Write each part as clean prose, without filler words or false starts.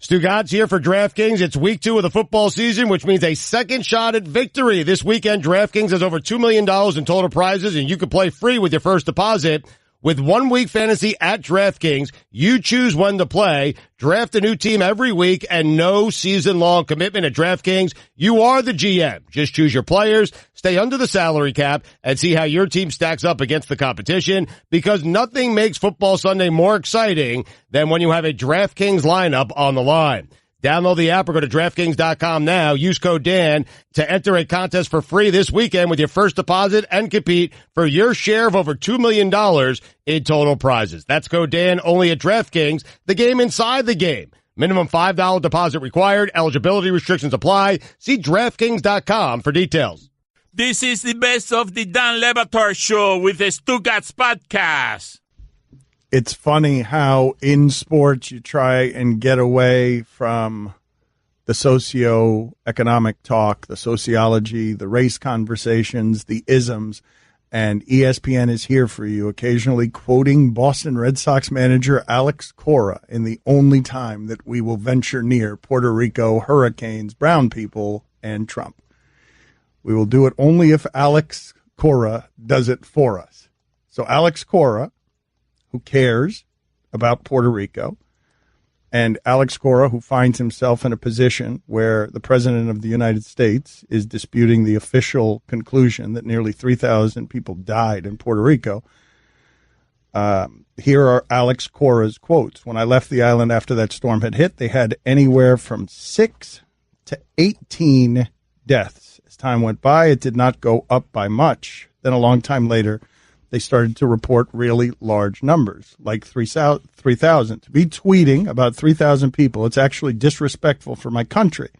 Stugotz here for DraftKings. It's week 2 of the football season, which means a second shot at victory. This weekend, DraftKings has over $2 million in total prizes, and you can play free with your first deposit. With 1 week fantasy at DraftKings, you choose when to play, draft a new team every week, and no season-long commitment at DraftKings. You are the GM. Just choose your players, stay under the salary cap, and see how your team stacks up against the competition, because nothing makes Football Sunday more exciting than when you have a DraftKings lineup on the line. Download the app or go to DraftKings.com now. Use code Dan to enter a contest for free this weekend with your first deposit and compete for your share of over $2 million in total prizes. That's code Dan only at DraftKings, the game inside the game. Minimum $5 deposit required. Eligibility restrictions apply. See DraftKings.com for details. This is the best of the Dan Le Batard Show with the Stugotz podcast. It's funny how in sports you try and get away from the socio-economic talk, the sociology, the race conversations, the isms, and ESPN is here for you, occasionally quoting Boston Red Sox manager Alex Cora in the only time that we will venture near Puerto Rico, hurricanes, brown people, and Trump. We will do it only if Alex Cora does it for us. So Alex Cora, who cares about Puerto Rico, and Alex Cora, who finds himself in a position where the President of the United States is disputing the official conclusion that nearly 3,000 people died in Puerto Rico. Here are Alex Cora's quotes. When I left the island after that storm had hit, they had anywhere from 6 to 18 deaths. As time went by, it did not go up by much. Then a long time later, they started to report really large numbers, like 3,000. To be tweeting about 3,000 people, it's actually disrespectful for my country.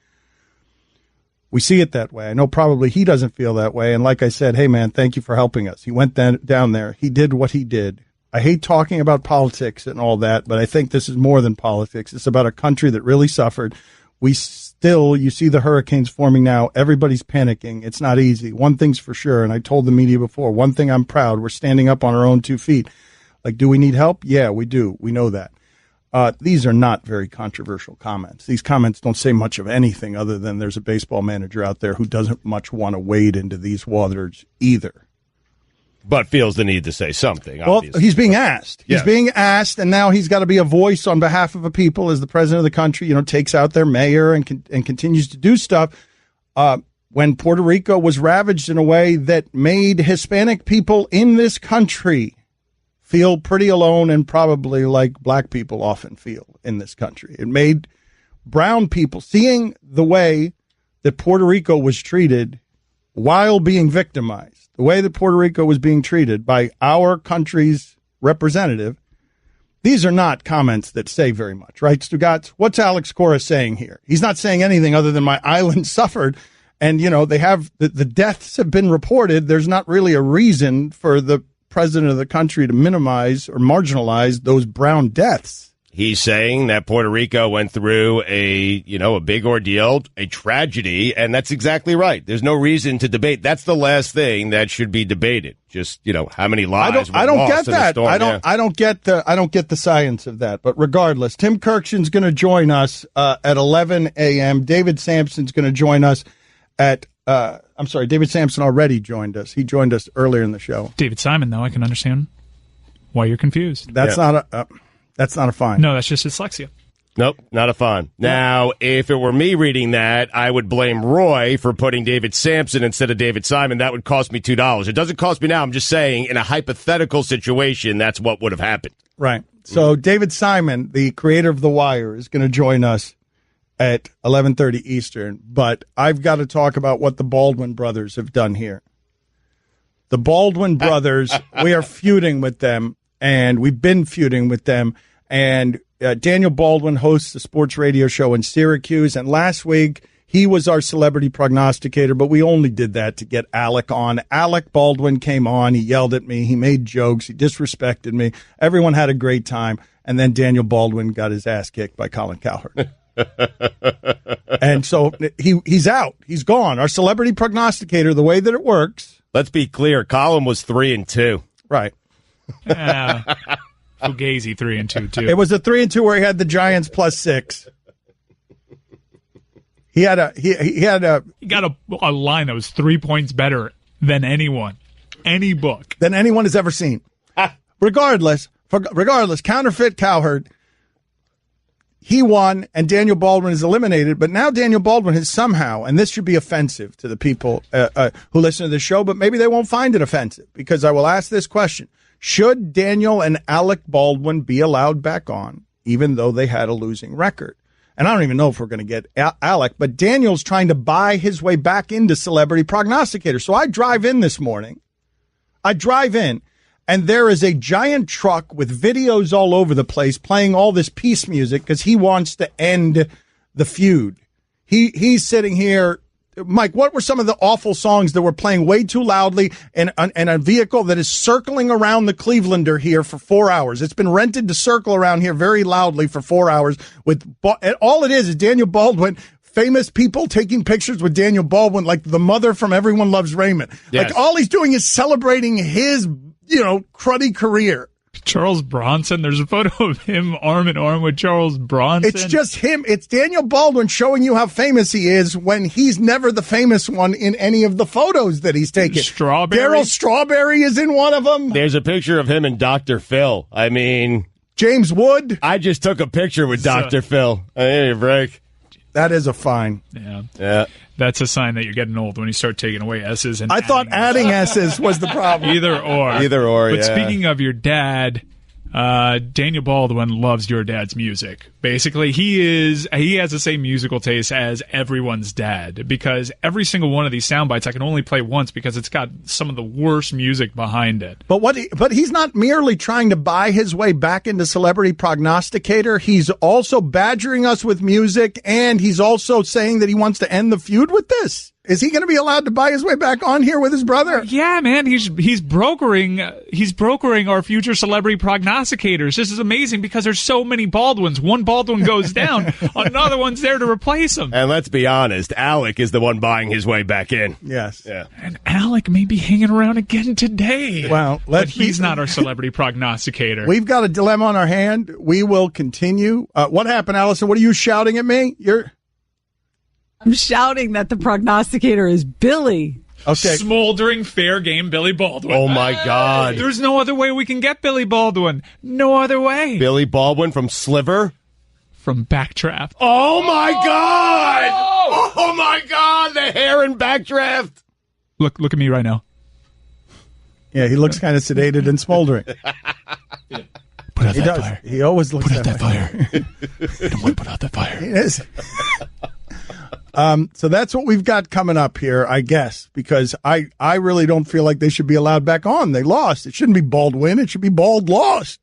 We see it that way. I know probably he doesn't feel that way. And like I said, hey, man, thank you for helping us. He went down there. He did what he did. I hate talking about politics and all that, but I think this is more than politics. It's about a country that really suffered. You see the hurricanes forming now. Everybody's panicking. It's not easy. One thing's for sure, and I told the media before, one thing I'm proud, we're standing up on our own 2 feet. Like, do we need help? Yeah, we do. We know that. These are not very controversial comments. These comments don't say much of anything other than there's a baseball manager out there who doesn't much want to wade into these waters either. But feels the need to say something, obviously. Well, he's being asked. He's being asked, and now he's got to be a voice on behalf of a people as the president of the country, takes out their mayor and continues to do stuff. When Puerto Rico was ravaged in a way that made Hispanic people in this country feel pretty alone and probably like black people often feel in this country. It made brown people, seeing the way that Puerto Rico was treated while being victimized, the way that Puerto Rico was being treated by our country's representative, these are not comments that say very much, right, Stugotz? What's Alex Cora saying here? He's not saying anything other than my island suffered, and, they have the deaths have been reported. There's not really a reason for the president of the country to minimize or marginalize those brown deaths. He's saying that Puerto Rico went through a big ordeal, a tragedy, and that's exactly right. There's no reason to debate. That's the last thing that should be debated. Just, how many lives I don't get that. Storm, I don't get the science of that. But regardless, Tim Kirkson's going to join us at 11 a.m. David Sampson's going to join us at David Sampson already joined us. He joined us earlier in the show. David Simon, though, I can understand why you're confused. That's not a fine. No, that's just dyslexia. Nope, not a fine. Now, if it were me reading that, I would blame Roy for putting David Sampson instead of David Simon. That would cost me $2. It doesn't cost me now. I'm just saying, in a hypothetical situation, that's what would have happened. Right. So David Simon, the creator of The Wire, is going to join us at 11:30 Eastern. But I've got to talk about what the Baldwin brothers have done here. The Baldwin brothers, we are feuding with them, and we've been feuding with them. And Daniel Baldwin hosts a sports radio show in Syracuse. And last week, he was our celebrity prognosticator, but we only did that to get Alec on. Alec Baldwin came on. He yelled at me. He made jokes. He disrespected me. Everyone had a great time. And then Daniel Baldwin got his ass kicked by Colin Cowherd. And so he's out. He's gone. Our celebrity prognosticator, the way that it works. Let's be clear. Colin was 3-2. Right. Fugazi 3-2 too. It was a 3-2 where he had the Giants +6. He had a He got a line that was 3 points better than any book. Than anyone has ever seen. Regardless, counterfeit Cowherd, he won, and Daniel Baldwin is eliminated. But now Daniel Baldwin has somehow, and this should be offensive to the people who listen to the show, but maybe they won't find it offensive, because I will ask this question. Should Daniel and Alec Baldwin be allowed back on, even though they had a losing record? And I don't even know if we're going to get Alec, but Daniel's trying to buy his way back into Celebrity Prognosticator. So I drive in this morning. And there is a giant truck with videos all over the place playing all this peace music because he wants to end the feud. He's sitting here. Mike, what were some of the awful songs that were playing way too loudly in a vehicle that is circling around the Clevelander here for 4 hours? It's been rented to circle around here very loudly for 4 hours. And all it is Daniel Baldwin, famous people taking pictures with Daniel Baldwin, like the mother from Everyone Loves Raymond. Yes. Like all he's doing is celebrating his, cruddy career. Charles Bronson. There's a photo of him arm in arm with Charles Bronson. It's just him. It's Daniel Baldwin showing you how famous he is when he's never the famous one in any of the photos that he's taken. Strawberry. Daryl Strawberry is in one of them. There's a picture of him and Dr. Phil. I mean, James Wood. I just took a picture with Dr. Phil. Hey, break. That is a fine. Yeah. That's a sign that you're getting old when you start taking away S's. And I thought adding S's was the problem. Either or. But speaking of your dad, Daniel Baldwin loves your dad's music. Basically, he has the same musical taste as everyone's dad, because every single one of these sound bites I can only play once because it's got some of the worst music behind it. But he's not merely trying to buy his way back into Celebrity Prognosticator. He's also badgering us with music, and he's also saying that he wants to end the feud with this. Is he going to be allowed to buy his way back on here with his brother? Yeah, man, he's brokering our future Celebrity Prognosticators. This is amazing because there's so many Baldwins. One Baldwin goes down, another one's there to replace him. And let's be honest, Alec is the one buying his way back in. Yes. Yeah. And Alec may be hanging around again today. Well, but he's not our Celebrity Prognosticator. We've got a dilemma on our hand. We will continue. What happened, Allison? What are you shouting at me? I'm shouting that the prognosticator is Billy. Okay. Smoldering fair game Billy Baldwin. Oh, my God. There's no other way we can get Billy Baldwin. No other way. Billy Baldwin from Sliver? From Backdraft. Oh, my God. Oh, my God. The hair in Backdraft. Look at me right now. Yeah, he looks kind of sedated and smoldering. Put out that fire. He always looks Put out that fire. I don't want to put out that fire. He is. So that's what we've got coming up here, I guess, because I really don't feel like they should be allowed back on. They lost. It shouldn't be Baldwin. It should be Bald lost.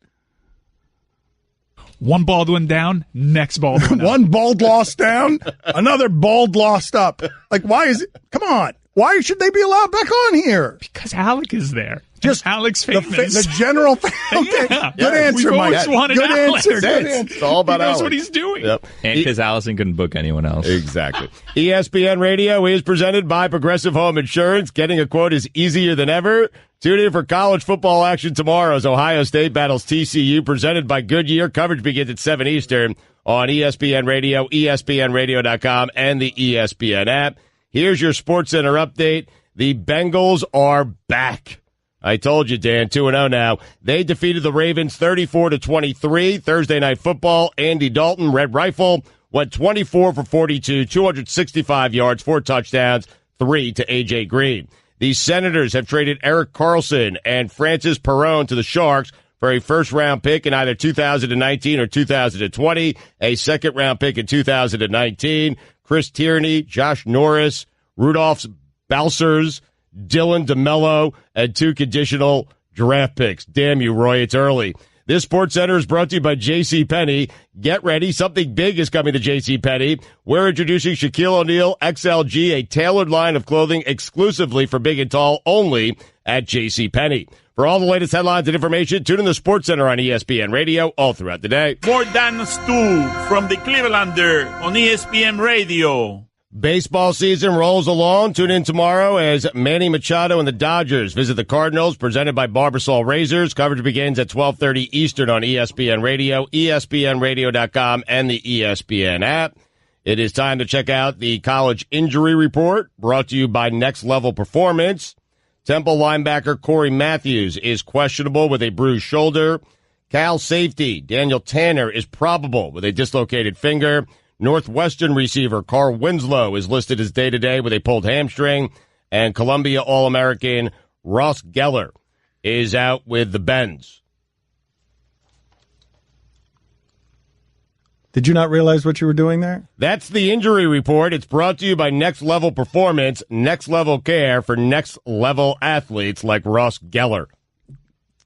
One Baldwin down, next Baldwin up. One Bald lost down, another Bald lost up. Like, why is it? Come on. Why should they be allowed back on here? Because Alec is there. Just Alec's famous. The general. Okay, Yeah. Good answer, We've Mike. always wanted Good Alex. answer. Good answer. It's all about He knows Alec. what he's doing. Yep. And because Allison couldn't book anyone else. Exactly. ESPN Radio is presented by Progressive Home Insurance. Getting a quote is easier than ever. Tune in for college football action tomorrow as Ohio State battles TCU, presented by Goodyear. Coverage begins at 7 Eastern on ESPN Radio, ESPNradio.com, and the ESPN app. Here's your SportsCenter update. The Bengals are back. I told you, Dan, 2-0 now. They defeated the Ravens 34-23. Thursday Night Football, Andy Dalton, Red Rifle, went 24 for 42, 265 yards, 4 touchdowns, 3 to A.J. Green. The Senators have traded Eric Carlson and Francis Perrone to the Sharks for a first-round pick in either 2019 or 2020, a second-round pick in 2019. Chris Tierney, Josh Norris, Rudolph Balsers, Dylan DeMello, and 2 conditional draft picks. Damn you, Roy, it's early. This SportsCenter is brought to you by JCPenney. Get ready, something big is coming to JCPenney. We're introducing Shaquille O'Neal XLG, a tailored line of clothing exclusively for big and tall, only at JCPenney. For all the latest headlines and information, tune in the SportsCenter on ESPN Radio all throughout the day. More than Stu from the Clevelander on ESPN Radio. Baseball season rolls along. Tune in tomorrow as Manny Machado and the Dodgers visit the Cardinals, presented by Barbasol Razors. Coverage begins at 12:30 Eastern on ESPN Radio, ESPNradio.com, and the ESPN app. It is time to check out the college injury report brought to you by Next Level Performance. Temple linebacker Corey Matthews is questionable with a bruised shoulder. Cal safety Daniel Tanner is probable with a dislocated finger. Northwestern receiver Carl Winslow is listed as day-to-day with a pulled hamstring. And Columbia All-American Ross Geller is out with the bends. Did you not realize what you were doing there? That's the injury report. It's brought to you by Next Level Performance, next level care for next level athletes like Ross Geller.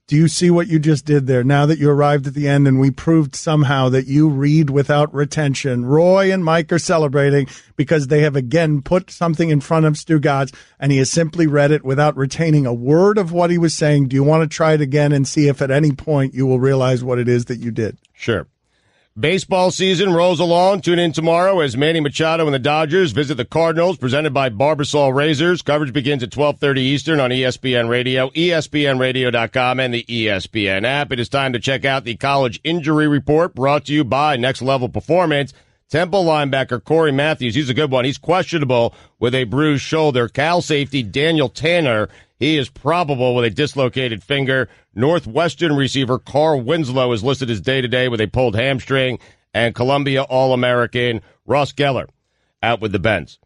Do you see what you just did there? Now that you arrived at the end and we proved somehow that you read without retention, Roy and Mike are celebrating because they have again put something in front of Stugotz and he has simply read it without retaining a word of what he was saying. Do you want to try it again and see if at any point you will realize what it is that you did? Sure. Baseball season rolls along. Tune in tomorrow as Manny Machado and the Dodgers visit the Cardinals, presented by Barbasol Razors. Coverage begins at 12:30 Eastern on ESPN Radio, ESPNradio.com, and the ESPN app. It is time to check out the college injury report brought to you by Next Level Performance. Temple linebacker Corey Matthews, he's a good one. He's questionable with a bruised shoulder. Cal safety Daniel Tanner, he is probable with a dislocated finger. Northwestern receiver Carl Winslow is listed as day-to-day with a pulled hamstring. And Columbia All-American Ross Geller out with the bends.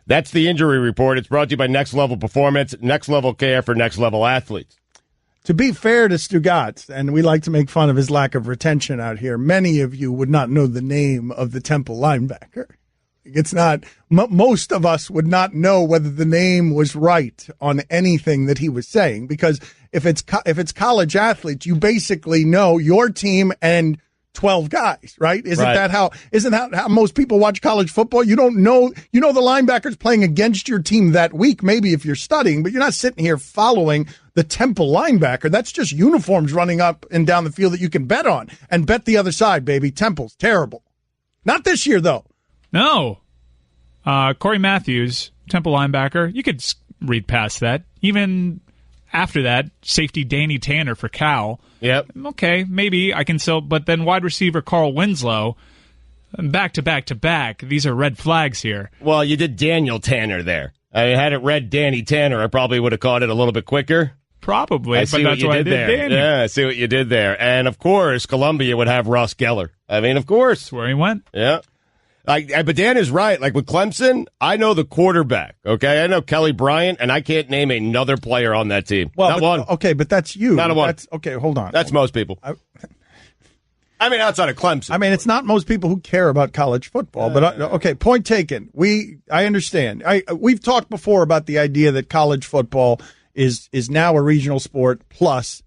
That's the injury report. It's brought to you by Next Level Performance, next level care for next level athletes. To be fair to Stugotz, and we like to make fun of his lack of retention out here, many of you would not know the name of the Temple linebacker. It's not, most of us would not know whether the name was right on anything that he was saying, because if it's college athletes, you basically know your team and 12 guys, right? Isn't that how most people watch college football? You don't know, the linebackers playing against your team that week, maybe if you're studying, but you're not sitting here following the Temple linebacker. That's just uniforms running up and down the field that you can bet on and bet the other side, baby. Temple's terrible. Not this year, though. No. Corey Matthews, Temple linebacker, you could read past that. Even after that, safety Danny Tanner for Cal. Yep. Okay, maybe I can still, but then wide receiver Carl Winslow, back to back to back. These are red flags here. Well, you did Daniel Tanner there. I had it read Danny Tanner, I probably would have caught it a little bit quicker. Probably, but that's what I did there. Daniel. Yeah, I see what you did there. And, of course, Columbia would have Ross Geller. I mean, of course. That's where he went. Yeah. But Dan is right. Like with Clemson, I know the quarterback, okay? I know Kelly Bryant, and I can't name another player on that team. Well, not one. Okay, but that's you. Not a one. Okay, hold on. That's most people. I mean, outside of Clemson. I mean, it's not most people who care about college football, but okay, point taken. I understand. We've talked before about the idea that college football is now a regional sport, plus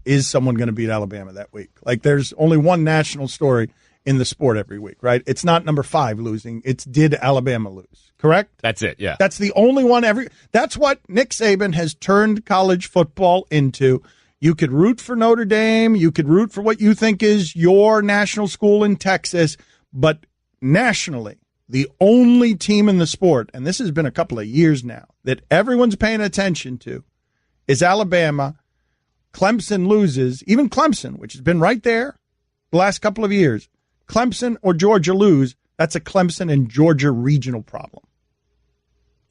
is someone going to beat Alabama that week? Like, there's only one national story in the sport every week, right? It's not number 5 losing. It's did Alabama lose, correct? That's it, yeah. That's the only one that's what Nick Saban has turned college football into. You could root for Notre Dame. You could root for what you think is your national school in Texas. But nationally, the only team in the sport, and this has been a couple of years now, that everyone's paying attention to is Alabama. Clemson loses, even Clemson, which has been right there the last couple of years. Clemson or Georgia lose, that's a Clemson and Georgia regional problem.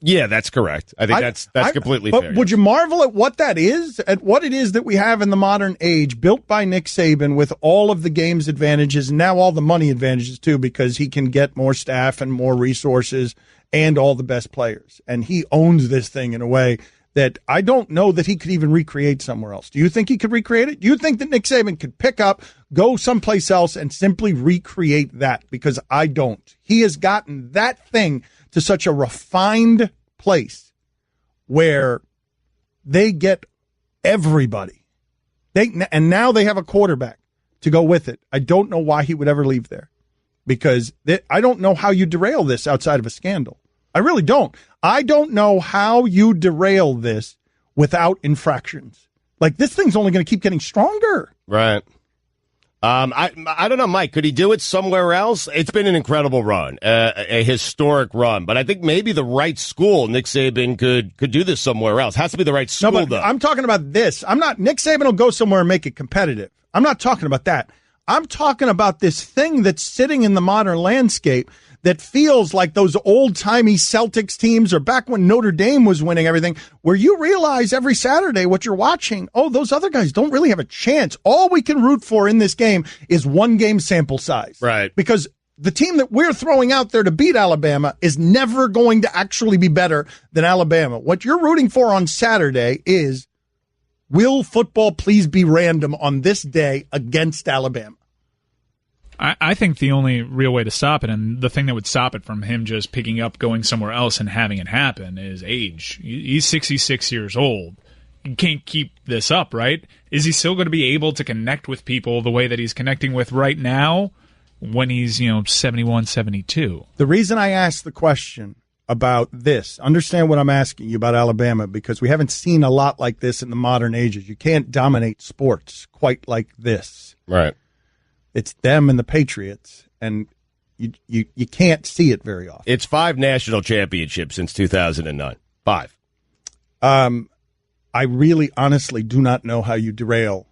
Yeah, that's correct. I think that's completely fair. But would you marvel at what that is, at what it is that we have in the modern age, built by Nick Saban with all of the game's advantages and now all the money advantages too, because he can get more staff and more resources and all the best players. And he owns this thing in a way that I don't know that he could even recreate somewhere else. Do you think he could recreate it? Do you think that Nick Saban could pick up, go someplace else, and simply recreate that? Because I don't. He has gotten that thing to such a refined place where they get everybody. And now they have a quarterback to go with it. I don't know why he would ever leave there, because I don't know how you derail this outside of a scandal. I really don't. I don't know how you derail this without infractions. Like, this thing's only going to keep getting stronger. Right. I don't know, Mike. Could he do it somewhere else? It's been an incredible run, a historic run. But I think maybe the right school, Nick Saban could do this somewhere else. Has to be the right school, though. I'm talking about this. Nick Saban will go somewhere and make it competitive. I'm not talking about that. I'm talking about this thing that's sitting in the modern landscape that feels like those old-timey Celtics teams or back when Notre Dame was winning everything, where you realize every Saturday what you're watching, oh, those other guys don't really have a chance. All we can root for in this game is one-game sample size. Right. Because the team that we're throwing out there to beat Alabama is never going to actually be better than Alabama. What you're rooting for on Saturday is, will football please be random on this day against Alabama? I think the only real way to stop it, and the thing that would stop it from him just picking up, going somewhere else, and having it happen, is age. He's 66 years old. You can't keep this up, right? Is he still going to be able to connect with people the way that he's connecting with right now when he's, 71, 72? The reason I asked the question about this, understand what I'm asking you about Alabama, because we haven't seen a lot like this in the modern ages. You can't dominate sports quite like this. Right. It's them and the Patriots, and you can't see it very often. It's 5 national championships since 2009. 5. I really honestly do not know how you derail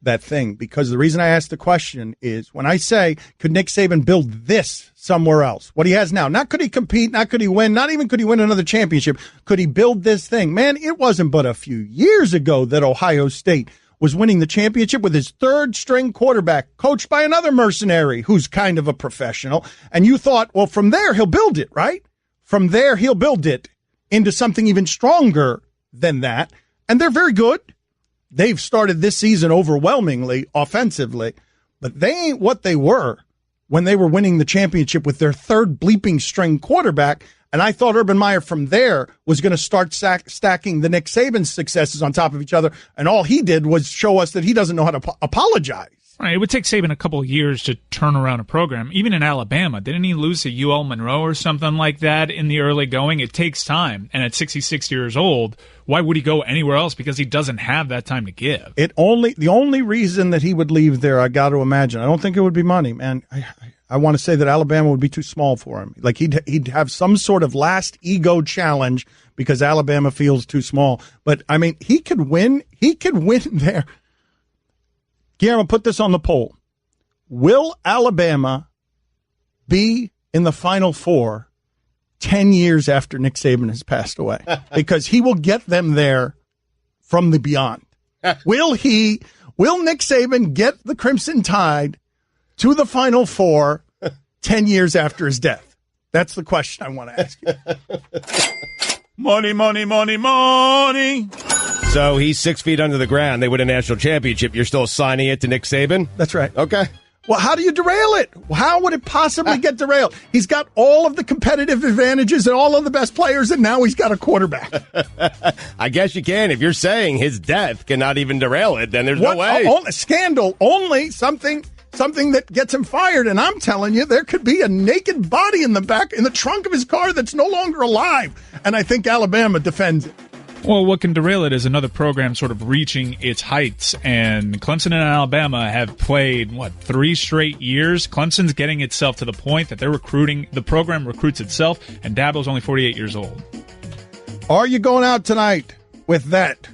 that thing, because the reason I asked the question is when I say, could Nick Saban build this somewhere else? What he has now. Not could he compete, not could he win, not even could he win another championship. Could he build this thing? Man, it wasn't but a few years ago that Ohio State was winning the championship with his third-string quarterback, coached by another mercenary who's kind of a professional. And you thought, well, from there, he'll build it, right? From there, he'll build it into something even stronger than that. And they're very good. They've started this season overwhelmingly offensively, but they ain't what they were when they were winning the championship with their third bleeping string quarterback. And I thought Urban Meyer from there was going to start stacking the Nick Saban successes on top of each other. And all he did was show us that he doesn't know how to apologize. Right. It would take Saban a couple of years to turn around a program. Even in Alabama, didn't he lose to UL Monroe or something like that in the early going? It takes time. And at 66 years old, why would he go anywhere else? Because he doesn't have that time to give. The only reason that he would leave there, I got to imagine, I don't think it would be money, man. I want to say that Alabama would be too small for him. Like he'd have some sort of last ego challenge because Alabama feels too small. But I mean, he could win. He could win there. Guillermo, put this on the poll. Will Alabama be in the Final Four 10 years after Nick Saban has passed away? Because he will get them there from the beyond. Will Nick Saban get the Crimson Tide to the Final Four 10 years after his death? That's the question I want to ask you. Money, money, money, money. So he's 6 feet under the ground. They win a national championship. You're still signing it to Nick Saban? That's right. Okay. Well, how do you derail it? How would it possibly get derailed? He's got all of the competitive advantages and all of the best players, and now he's got a quarterback. I guess you can. If you're saying his death cannot even derail it, then there's no way. Scandal, only something that gets him fired. And I'm telling you, there could be a naked body in the trunk of his car that's no longer alive. And I think Alabama defends it. Well, what can derail it is another program sort of reaching its heights, and Clemson and Alabama have played, 3 straight years? Clemson's getting itself to the point that the program recruits itself, and Dabo's only 48 years old. Are you going out tonight with that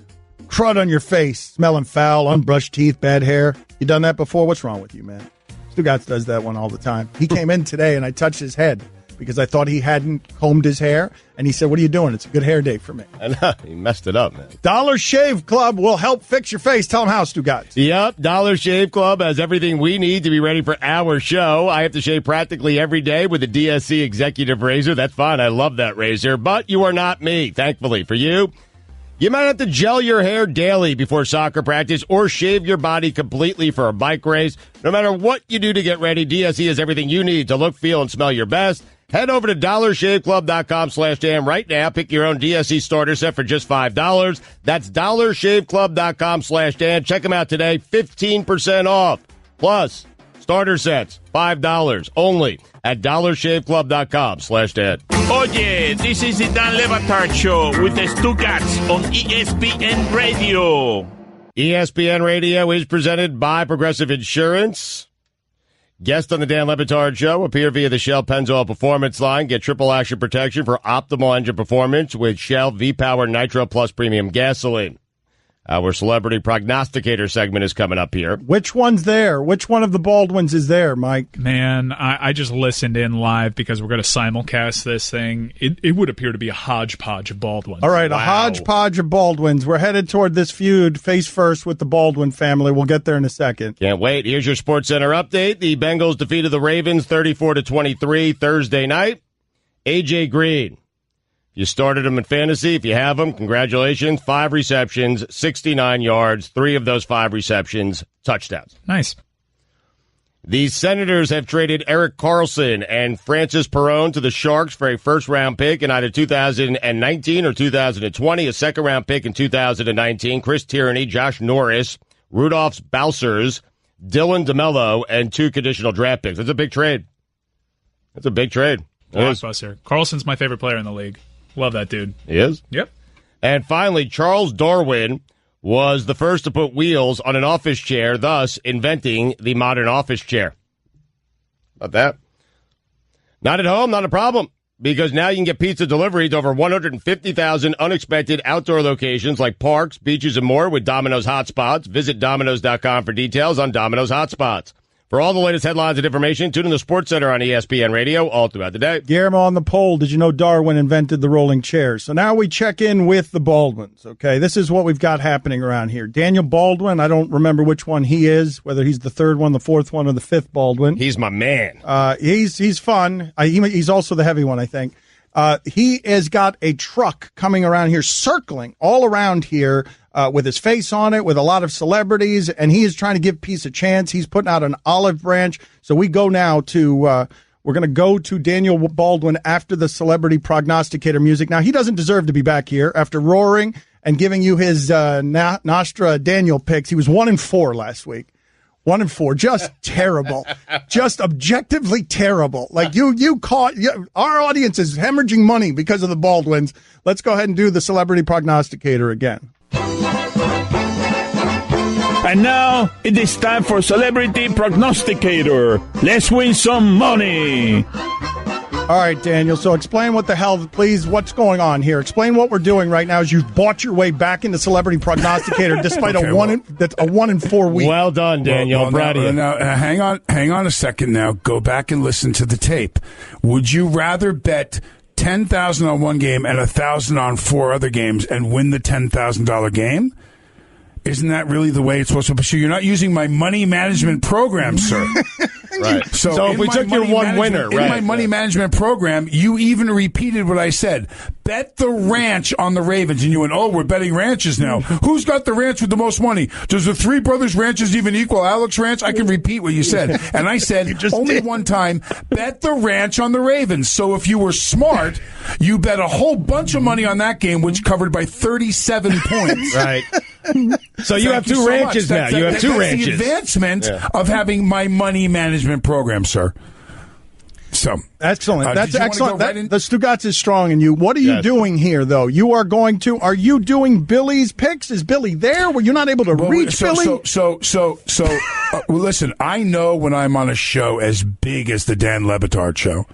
crud on your face, smelling foul, unbrushed teeth, bad hair? You done that before? What's wrong with you, man? Stugotz does that one all the time. He came in today, and I touched his head because I thought he hadn't combed his hair. And he said, what are you doing? It's a good hair day for me. I know. He messed it up, man. Dollar Shave Club will help fix your face. Tell them how, Stugotz. Yep. Dollar Shave Club has everything we need to be ready for our show. I have to shave practically every day with the DSC Executive Razor. That's fine. I love that razor. But you are not me, thankfully. For you, you might have to gel your hair daily before soccer practice or shave your body completely for a bike race. No matter what you do to get ready, DSC has everything you need to look, feel, and smell your best. Head over to dollarshaveclub.com/Dan right now. Pick your own DSC starter set for just $5. That's dollarshaveclub.com/Dan. Check them out today. 15% off. Plus, starter sets, $5 only at dollarshaveclub.com/Dan. Oye, this is the Dan Le Batard Show with the Stugotz on ESPN Radio. ESPN Radio is presented by Progressive Insurance. Guest on the Dan Le Batard Show appear via the Shell Pennzoil Performance line. Get triple action protection for optimal engine performance with Shell V-Power Nitro Plus Premium Gasoline. Our Celebrity Prognosticator segment is coming up here. Which one's there? Which one of the Baldwins is there, Mike? Man, I just listened in live because we're going to simulcast this thing. It would appear to be a hodgepodge of Baldwins. All right, wow. A hodgepodge of Baldwins. We're headed toward this feud face first with the Baldwin family. We'll get there in a second. Can't wait. Here's your SportsCenter update. The Bengals defeated the Ravens 34-23 Thursday night. A.J. Green. You started him in fantasy. If you have him, congratulations. 5 receptions, 69 yards, 3 of those 5 receptions, touchdowns. Nice. The Senators have traded Eric Carlson and Francis Perrone to the Sharks for a first-round pick in either 2019 or 2020, a second-round pick in 2019, Chris Tierney, Josh Norris, Rudolph Balcers, Dylan DeMello, and 2 conditional draft picks. That's a big trade. Blockbuster. Carlson's my favorite player in the league. Love that dude. He is? Yep. And finally, Charles Darwin was the first to put wheels on an office chair, thus inventing the modern office chair. About that. Not at home, not a problem, because now you can get pizza delivery to over 150,000 unexpected outdoor locations like parks, beaches, and more with Domino's Hotspots. Visit Domino's.com for details on Domino's Hotspots. For all the latest headlines and information, tune in the SportsCenter on ESPN Radio all throughout the day. Guillermo on the poll, did you know Darwin invented the rolling chairs? So now we check in with the Baldwins, okay? This is what we've got happening around here. Daniel Baldwin, I don't remember which one he is, whether he's the 3rd one, the 4th one, or the 5th Baldwin. He's my man. He's fun. He's also the heavy one, I think. He has got a truck coming around here, circling all around here, with his face on it, with a lot of celebrities, and he is trying to give peace a chance. He's putting out an olive branch. So we go now to, we're going to go to Daniel Baldwin after the Celebrity Prognosticator music. Now, he doesn't deserve to be back here after roaring and giving you his Nostra Daniel picks. He was 1-4 last week. 1-4, just terrible, just objectively terrible. Like you caught, our audience is hemorrhaging money because of the Baldwins. Let's go ahead and do the Celebrity Prognosticator again. And now it is time for Celebrity Prognosticator. Let's win some money. All right, Daniel. So explain what the hell, please, what's going on here. Explain what we're doing right now as you've bought your way back into Celebrity Prognosticator despite a 1-4 week. Well done, Daniel. Well, I'm proud of you. Now, hang on a second now. Go back and listen to the tape. Would you rather bet $10,000 on one game and $1,000 on 4 other games and win the $10,000 game? Isn't that really the way it's supposed to be? So you're not using my money management program, sir. Right. So if we took your one winner, in my money management program, you even repeated what I said. Bet the ranch on the Ravens. And you went, oh, we're betting ranches now. Who's got the ranch with the most money? Does the Three Brothers ranches even equal Alec's ranch? I can repeat what you said. And I said, only one time, bet the ranch on the Ravens. So if you were smart, you bet a whole bunch of money on that game, which covered by 37 points. Right. So you have 2 ranches now. You have 2 ranches. That's the advancement of having my money management program, sir. So excellent. That's excellent. The Stugotz is strong in you. What are you doing here, though? Are you doing Billy's picks? Is Billy there? Were you not able to reach Billy? Listen, I know when I'm on a show as big as the Dan Batard show,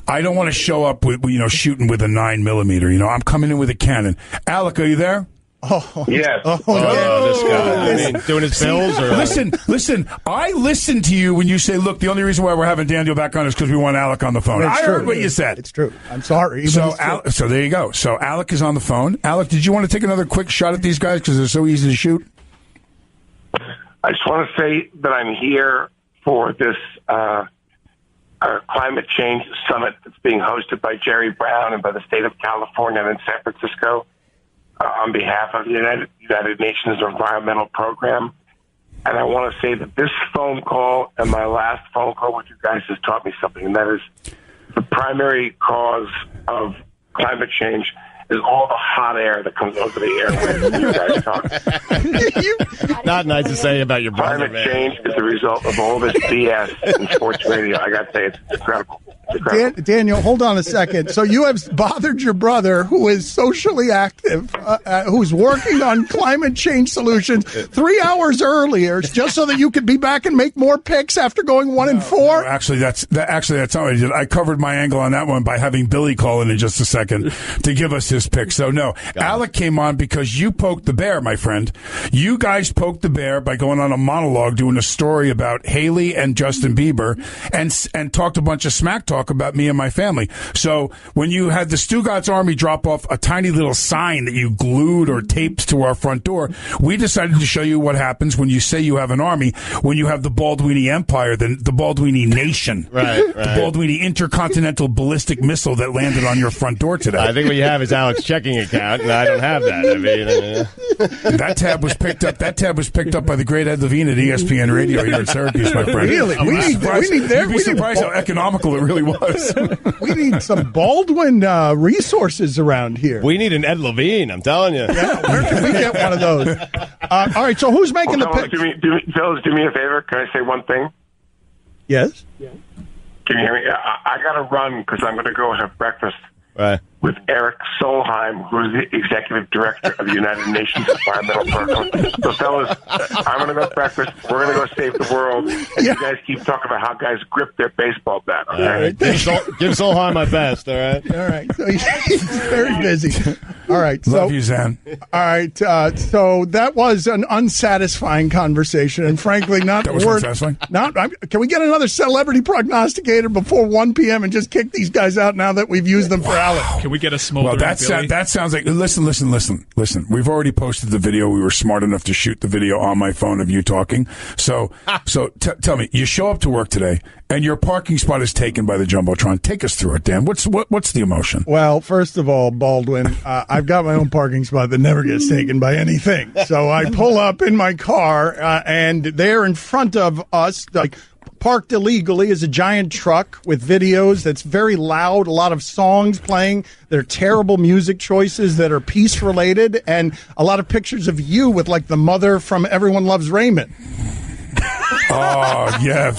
I don't want to show up with, shooting with a 9mm. I'm coming in with a cannon. Alec, are you there? Oh, yes. This guy. Doing his bills? Or Listen. I listened to you when you say, look, the only reason why we're having Daniel back on is because we want Alec on the phone. I heard what you said. It's true. I'm sorry. So there you go. So Alec is on the phone. Alec, did you want to take another quick shot at these guys because they're so easy to shoot? I just want to say that I'm here for this climate change summit that's being hosted by Jerry Brown and by the state of California and in San Francisco. On behalf of the United Nations Environmental Program. And I want to say that this phone call and my last phone call with you guys has taught me something, and that is the primary cause of climate change is all the hot air that comes over the airwaves when you guys talk. Not nice to say about your brother, Climate change is the result of all this BS in sports radio. I got to say, it's incredible. Daniel, hold on a second. So you have bothered your brother, who is socially active, who's working on climate change solutions 3 hours earlier, just so that you could be back and make more picks after going 1-4? No, actually, that's not what I did. I covered my angle on that one by having Billy call in just a second to give us his pick. So, no, Alec came on because you poked the bear, my friend. You guys poked the bear by going on a monologue, doing a story about Haley and Justin Bieber, and talked a bunch of smack talk about me and my family. So when you had the Stugotz Army drop off a tiny little sign that you glued or taped to our front door, we decided to show you what happens when you say you have an army, when you have the Baldwini Empire, the Baldwini Nation, right. The Baldwini Intercontinental Ballistic Missile that landed on your front door today. I think what you have is Alec's checking account, and I don't have that. I mean, that tab was picked up. That tab was picked up by the great Ed Levine at ESPN Radio here in Syracuse, my friend. Really? You'd be surprised how economical it really was. We need some Baldwin resources around here. We need an Ed Levine, I'm telling you. Yeah, where can we get one of those? All right, so who's making the pick? Fellas, do me a favor. Can I say one thing? Yes? Can you hear me? I got to run because I'm going to go have breakfast with Eric Solheim, who is the executive director of the United Nations Environmental Program. So, fellas, I'm going to go have breakfast. We're going to go save the world. And you guys keep talking about how guys grip their baseball bat. Okay? All right. Give Solheim my best, all right? All right. So he's very busy. All right. Love you, Zan. All right. So that was an unsatisfying conversation, and frankly, not that was worth. Unsatisfying? Can we get another celebrity prognosticator before 1 p.m. and just kick these guys out now that we've used them for Alec? Can we get a smoldering Billy? That sounds like. Listen. We've already posted the video. We were smart enough to shoot the video on my phone of you talking. So tell me, you show up to work today, and your parking spot is taken by the Jumbotron. Take us through it, Dan. What's the emotion? Well, first of all, Baldwin, I've got my own parking spot that never gets taken by anything. So I pull up in my car, and there in front of us, like parked illegally, is a giant truck with videos that's very loud, a lot of songs playing. They're terrible music choices that are peace related, and a lot of pictures of you with like the mother from Everyone Loves Raymond. Oh, yeah,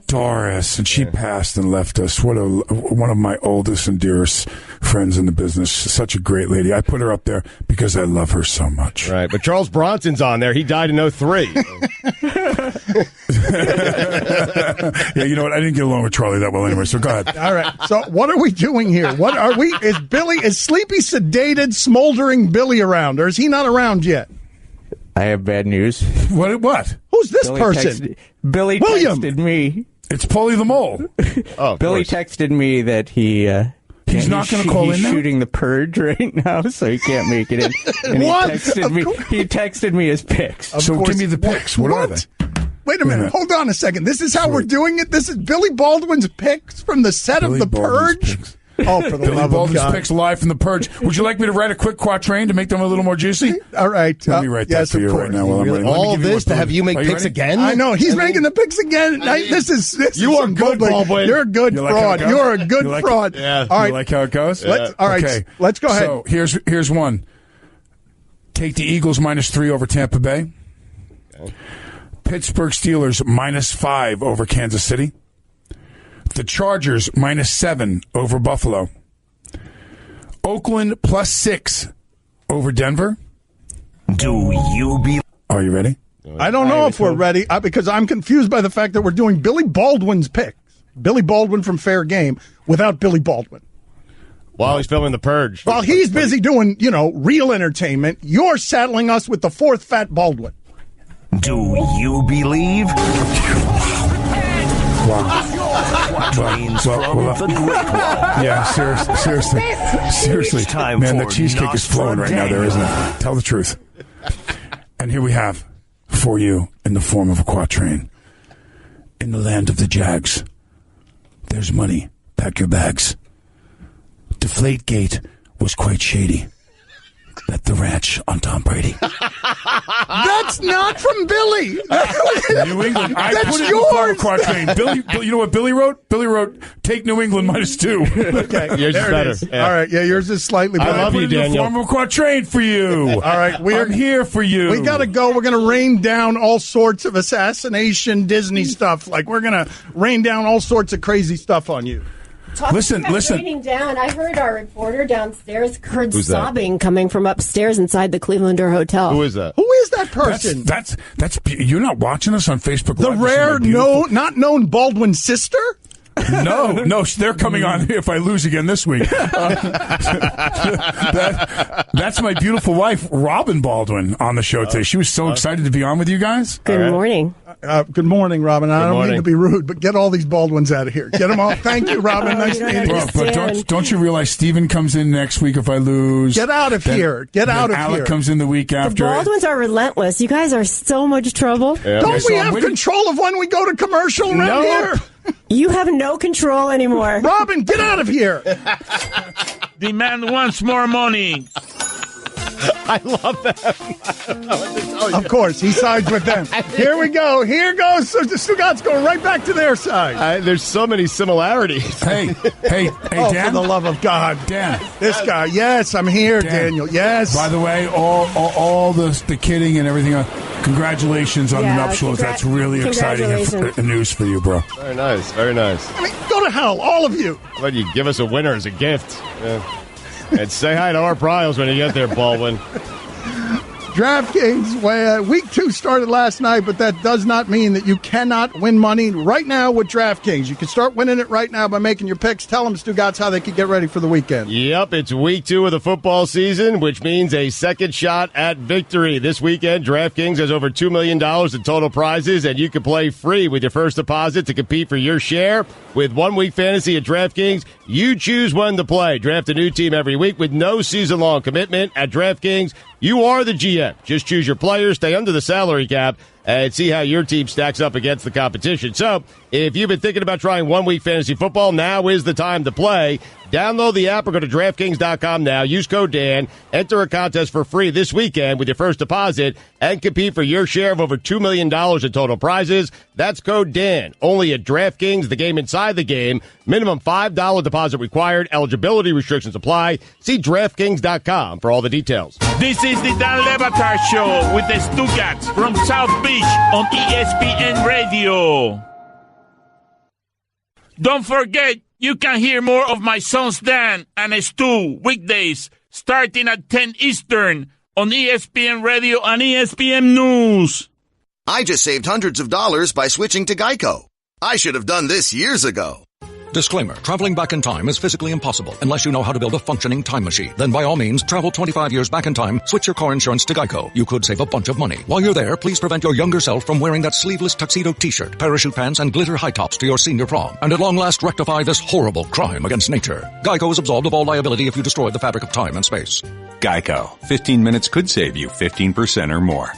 Doris. And she passed and left us. One of my oldest and dearest friends in the business. Such a great lady. I put her up there because I love her so much. Right, but Charles Bronson's on there. He died in 2003. Yeah, you know what? I didn't get along with Charlie that well anyway, so go ahead. All right, so what are we doing here? What are we? Is sleepy, sedated, smoldering Billy around, or is he not around yet? I have bad news. What? Who's this person? Billy William. texted me. It's Paulie the Mole. Oh, Billy texted me that he's not going to call in now? He's shooting The Purge right now, so he can't make it in. And What? He texted me his picks. So give me the picks. What are they? Wait a minute. Hold on a second. This is how we're doing it? This is Billy Baldwin's picks from the set of The Purge? Oh, for the Billy love Baldwin's of God. picks live from The Purge. Would you like me to write a quick quatrain to make them a little more juicy? All right. Let me write that for you right now while I'm writing. All this to have you make picks again? I know. He's making the picks again. This You are is good, Baldwin. You're a good fraud. You're a good fraud. Yeah. All right. You like how it goes? All right. Okay. Let's go ahead. So here's one. Take the Eagles -3 over Tampa Bay. Okay. Pittsburgh Steelers -5 over Kansas City. The Chargers -7 over Buffalo. Oakland +6 over Denver. Do you be? Are you ready? I don't know if we're ready because I'm confused by the fact that we're doing Billy Baldwin's picks. Billy Baldwin from Fair Game without Billy Baldwin. While he's filming The Purge. While he's busy doing, real entertainment, you're saddling us with the fourth fat Baldwin. Do you believe? Wow. Yeah, seriously. Man, the cheesecake is flowing right now there, isn't it? Tell the truth. And here we have for you in the form of a quatrain. In the land of the Jags, there's money. Pack your bags. Deflategate was quite shady. Bet the ranch on Tom Brady. That's not from Billy. New England. I That's put it yours. in the form of quatrain. Billy, you know what Billy wrote? Billy wrote, take New England -2. Okay, yours is better. Yeah. All right, yeah, yours is slightly better. I love you, Daniel. In the form of a quatrain for you. All right, I'm here for you. We got to go. We're going to rain down all sorts of assassination Disney stuff. Like, we're going to rain down all sorts of crazy stuff on you. Listen. Raining down. I heard our reporter downstairs heard sobbing coming from upstairs inside the Cleveland Hotel. Who is that? Who is that person? That's you're not watching us on Facebook The Live. rare, not known Baldwin sister? No, they're coming on if I lose again this week. That's my beautiful wife, Robin Baldwin, on the show today. She was so excited to be on with you guys. Good morning. Good morning, Robin. I don't mean to be rude, but get all these Baldwins out of here. Get them all. Thank you, Robin. Nice meeting you. But don't you realize Steven comes in next week if I lose? Get out of here. Get out of here. Alec comes in the week after. The Baldwins are relentless. You guys are so much trouble. Yeah. Don't we have control of when we go to commercial around here? You have no control anymore. Robin, get out of here. Demand once more money. I love that. Of course, he sides with them. Here we go. Here goes. So the Stugotz going right back to their side. There's so many similarities. Hey, oh, Dan. For the love of God. Dan. This guy. Yes, I'm here, Dan. Daniel. Yes. By the way, all the kidding and everything. Congratulations on the nuptials. That's really exciting news for you, bro. Very nice. Very nice. I mean, go to hell, all of you. But you give us a winner as a gift. Yeah. And say hi to our Pryles when you get there, Baldwin. DraftKings, week 2 started last night, but that does not mean that you cannot win money right now with DraftKings. You can start winning it right now by making your picks. Tell them, Stugotz, how they can get ready for the weekend. Yep, it's week 2 of the football season, which means a second shot at victory. This weekend, DraftKings has over $2 million in total prizes, and you can play free with your first deposit to compete for your share. With 1 week fantasy at DraftKings, you choose when to play. Draft a new team every week with no season-long commitment. At DraftKings, you are the GM. Just choose your players, stay under the salary cap, and see how your team stacks up against the competition. So, if you've been thinking about trying 1 week fantasy football, now is the time to play. Download the app or go to DraftKings.com now. Use code Dan. Enter a contest for free this weekend with your first deposit and compete for your share of over $2 million in total prizes. That's code Dan. Only at DraftKings, the game inside the game. Minimum $5 deposit required. Eligibility restrictions apply. See DraftKings.com for all the details. This is the Dan Le Batard Show with the Stugotz from South Beach on ESPN Radio. Don't forget, you can hear more of my sons Dan and Stu weekdays starting at 10 Eastern on ESPN Radio and ESPN News. I just saved hundreds of dollars by switching to Geico. I should have done this years ago. Disclaimer, traveling back in time is physically impossible unless you know how to build a functioning time machine. Then by all means, travel 25 years back in time, switch your car insurance to Geico. You could save a bunch of money. While you're there, please prevent your younger self from wearing that sleeveless tuxedo t-shirt, parachute pants, and glitter high tops to your senior prom. And at long last, rectify this horrible crime against nature. Geico is absolved of all liability if you destroy the fabric of time and space. Geico. 15 minutes could save you 15% or more.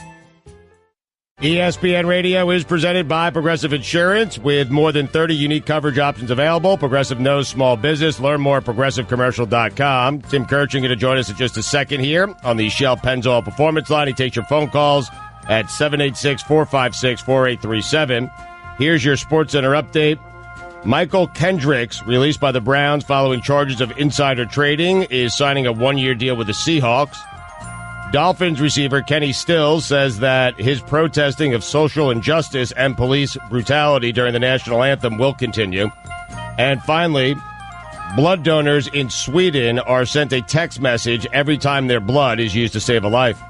ESPN Radio is presented by Progressive Insurance with more than 30 unique coverage options available. Progressive knows small business. Learn more at ProgressiveCommercial.com. Tim Kirchin going to join us in just a second here on the Shell Pennzoil Performance Line. He takes your phone calls at 786-456-4837. Here's your SportsCenter update. Michael Kendricks, released by the Browns following charges of insider trading, is signing a 1-year deal with the Seahawks. Dolphins receiver Kenny Stills says that his protesting of social injustice and police brutality during the national anthem will continue. And finally, blood donors in Sweden are sent a text message every time their blood is used to save a life.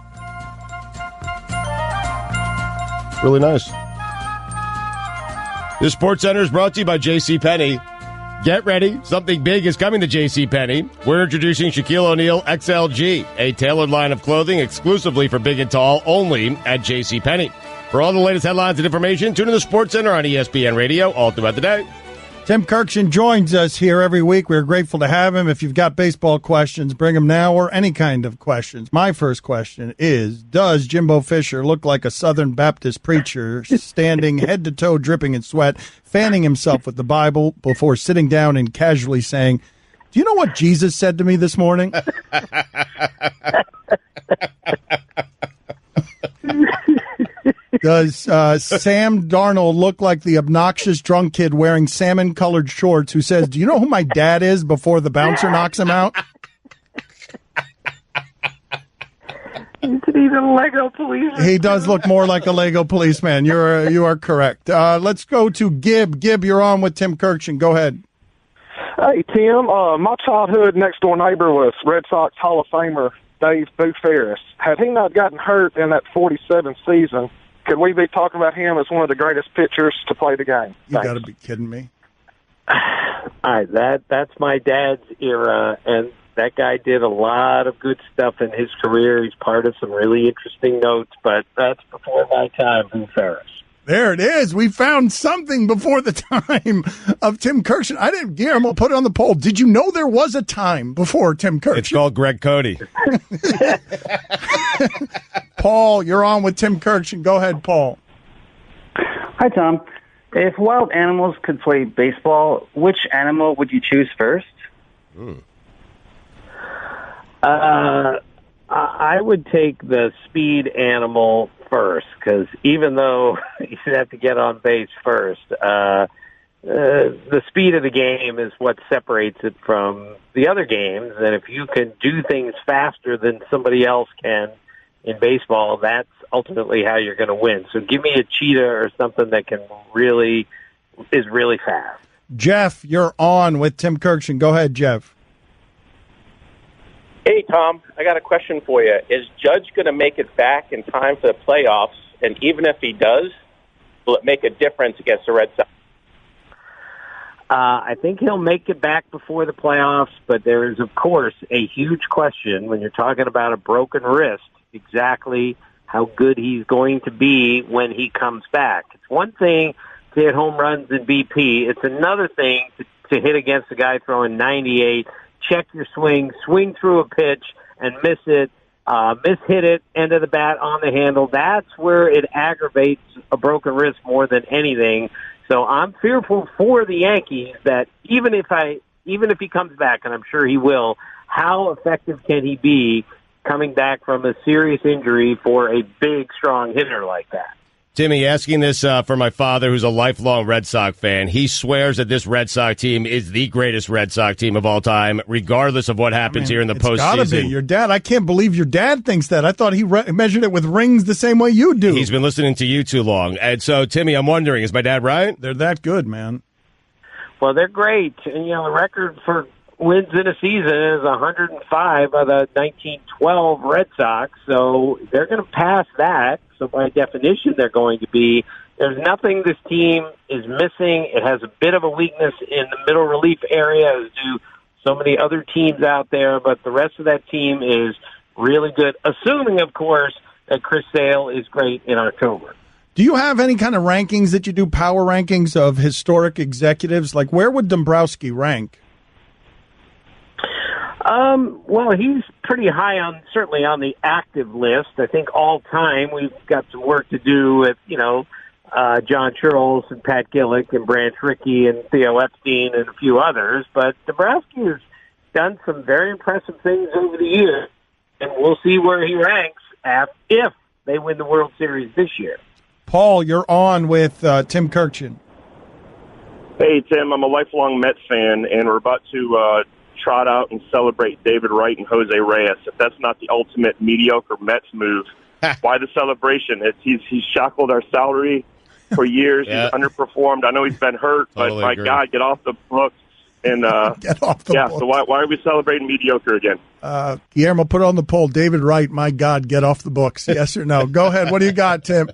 Really nice. This SportsCenter is brought to you by JCPenney. Get ready. Something big is coming to JCPenney. We're introducing Shaquille O'Neal XLG, a tailored line of clothing exclusively for big and tall, only at JCPenney. For all the latest headlines and information, tune in to SportsCenter on ESPN Radio all throughout the day. Tim Kirchin joins us here every week. We're grateful to have him. If you've got baseball questions, bring them now, or any kind of questions. My first question is, does Jimbo Fisher look like a Southern Baptist preacher standing head to toe dripping in sweat, fanning himself with the Bible before sitting down and casually saying, "Do you know what Jesus said to me this morning?" Does Sam Darnold look like the obnoxious drunk kid wearing salmon-colored shorts who says, "Do you know who my dad is?" before the bouncer knocks him out? He's a Lego policeman. He does look more like a Lego policeman. You are correct. Let's go to Gib. Gib, you're on with Tim Kirchin. Go ahead. Hey, Tim, my childhood next-door neighbor was Red Sox Hall of Famer Dave Boo Ferris. Had he not gotten hurt in that 47 season, could we be talking about him as one of the greatest pitchers to play the game? You got to be kidding me. All right, that's my dad's era, and that guy did a lot of good stuff in his career. He's part of some really interesting notes, but that's before my time, Boo Ferris. There it is. We found something before the time of Tim Kirkshin. I didn't, Guillermo, put it on the poll. Did you know there was a time before Tim Kirkshin? It's called Greg Cody. Paul, you're on with Tim Kirkshin. Go ahead, Paul. Hi, Tom. If wild animals could play baseball, which animal would you choose first? I would take the speed animal first, because even though you have to get on base first, the speed of the game is what separates it from the other games. And if you can do things faster than somebody else can in baseball, that's ultimately how you're going to win. So give me a cheetah or something that is really fast. Jeff, you're on with Tim Kirkshin. Go ahead, Jeff. Hey, Tom, I got a question for you. Is Judge going to make it back in time for the playoffs? And even if he does, will it make a difference against the Red Sox? I think he'll make it back before the playoffs, but there is, of course, a huge question when you're talking about a broken wrist, exactly how good he's going to be when he comes back. It's one thing to hit home runs in BP. It's another thing to hit against a guy throwing 98, check your swing through a pitch and miss it, mishit it, end of the bat on the handle. That's where it aggravates a broken wrist more than anything. So I'm fearful for the Yankees that even if he comes back, and I'm sure he will, how effective can he be coming back from a serious injury for a big, strong hitter like that? Timmy, asking this for my father, who's a lifelong Red Sox fan. He swears that this Red Sox team is the greatest Red Sox team of all time, regardless of what happens here in the postseason. It's got to be your dad. I can't believe your dad thinks that. I thought he measured it with rings the same way you do. He's been listening to you too long. And so, Timmy, I'm wondering, is my dad right? They're that good, man. Well, they're great. And, the record for wins in a season is 105 by the 1912 Red Sox. So they're going to pass that. So by definition, they're going to be. There's nothing this team is missing. It has a bit of a weakness in the middle relief area, as do so many other teams out there. But the rest of that team is really good, assuming, of course, that Chris Sale is great in October. Do you have any kind of rankings that you do, power rankings of historic executives? Like, where would Dombrowski rank? Well, he's pretty high certainly on the active list. I think all time we've got some work to do with, John Charles and Pat Gillick and Branch Rickey and Theo Epstein and a few others. But Dombrowski has done some very impressive things over the years, and we'll see where he ranks if they win the World Series this year. Paul, you're on with Tim Kirkshin. Hey, Tim, I'm a lifelong Mets fan, and we're about to trot out and celebrate David Wright and Jose Reyes. If that's not the ultimate mediocre Mets move, why the celebration? He's shackled our salary for years. Yeah. He's underperformed. I know he's been hurt, but my God, get off the books. And get off the books. So why are we celebrating mediocre again? Guillermo, put on the poll. David Wright, my God, get off the books. Yes or no? Go ahead. What do you got, Tim?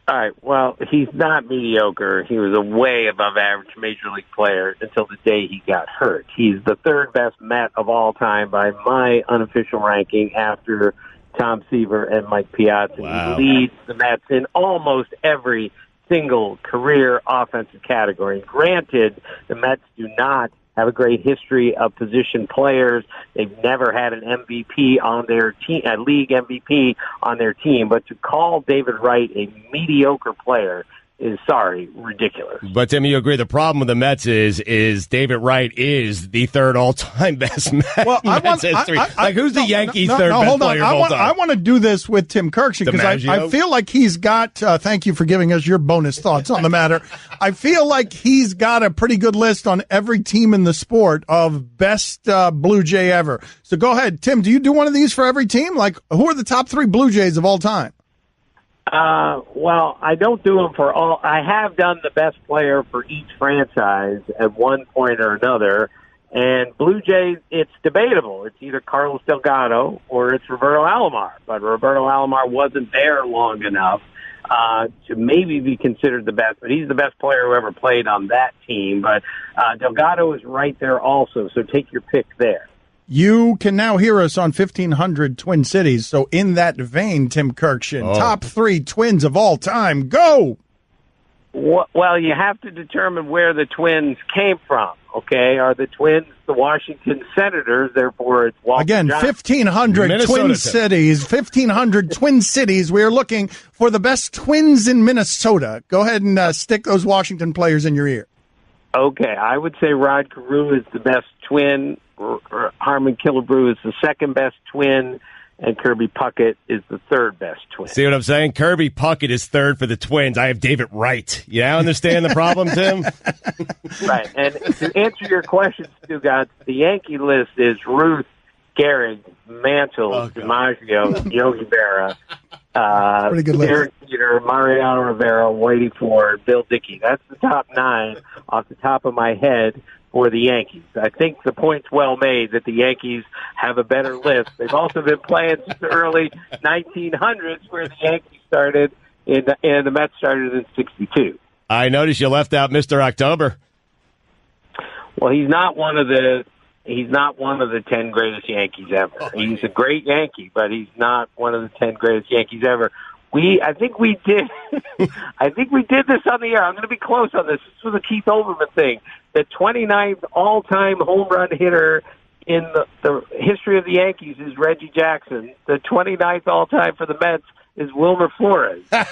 All right, well, he's not mediocre. He was a way above average major league player until the day he got hurt. He's the third best Met of all time by my unofficial ranking after Tom Seaver and Mike Piazza. Wow. He leads the Mets in almost every single career offensive category. Granted, the Mets do not have a great history of position players. They've never had an MVP on their team, a league MVP on their team. But to call David Wright a mediocre player is, ridiculous. But, Tim, you agree the problem with the Mets is David Wright is the third all-time best Met history. Who's the Yankees' third best player of all time? I want to do this with Tim Kirkshin because I feel like he's got, thank you for giving us your bonus thoughts on the matter. I feel like he's got a pretty good list on every team in the sport of best Blue Jay ever. So go ahead. Tim, do you do one of these for every team? Like, who are the top three Blue Jays of all time? Well, I don't do them for all. I have done the best player for each franchise at one point or another, And Blue Jays, it's debatable. It's either Carlos Delgado or it's Roberto Alomar. But Roberto Alomar wasn't there long enough to maybe be considered the best. But he's the best player who ever played on that team. But Delgado is right there also, so take your pick there. You can now hear us on 1500 Twin Cities. So in that vein, Tim Kirkshin, top 3 Twins of all time. Go! Well, you have to determine where the Twins came from, okay? Are the Twins the Washington Senators, therefore it's Walter Again, Johnson? 1,500 Minnesota Twin Cities. 1,500 Twin Cities. We are looking for the best Twins in Minnesota. Go ahead and stick those Washington players in your ear. Okay, I would say Rod Carew is the best Twin. Harmon Killebrew is the second best Twin. And Kirby Puckett is the third best Twin. See what I'm saying? Kirby Puckett is third for the Twins. I have David Wright. You now understand the problem, Tim? Right. And to answer your question, Stugotz, the Yankee list is Ruth, Gehrig, Mantle, DiMaggio, Yogi Berra, Derek Jeter, Mariano Rivera, Whitey Ford, Bill Dickey. That's the top 9 off the top of my head for the Yankees. I think the point's well made that the Yankees have a better list. They've also been playing since the early 1900s, where the Yankees started and the Mets started in '62. I noticed you left out Mr. October. Well, he's not one of the 10 greatest Yankees ever. He's a great Yankee, but he's not one of the 10 greatest Yankees ever. I think we did this on the air. I'm going to be close on this. This was a Keith Olbermann thing. The 29th all-time home run hitter in the history of the Yankees is Reggie Jackson. The 29th all-time for the Mets is Wilmer Flores. That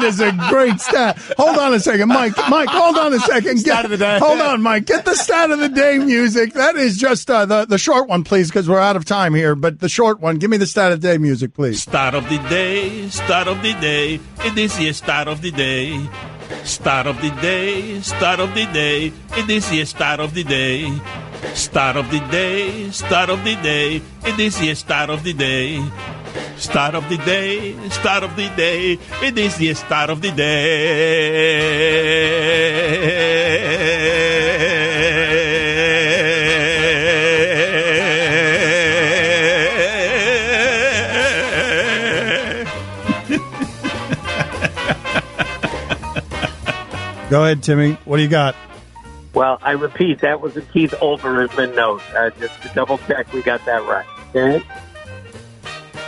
is a great stat. Hold on a second, Mike, hold on a second. Stat of the day. Hold on, Mike. Get the stat of the day music. That is just the short one, please, because we're out of time here. But the short one, give me the stat of the day music, please. Start of the day, start of the day. It is the start of the day. Start of the day, start of the day. It is the start of the day. Start of the day, start of the day. It is the start of the day. Start of the day, start of the day. It is the start of the day. Go ahead, Timmy. What do you got? Well, I repeat, that was a Keith Olbermann note. Just to double check, we got that right. Okay?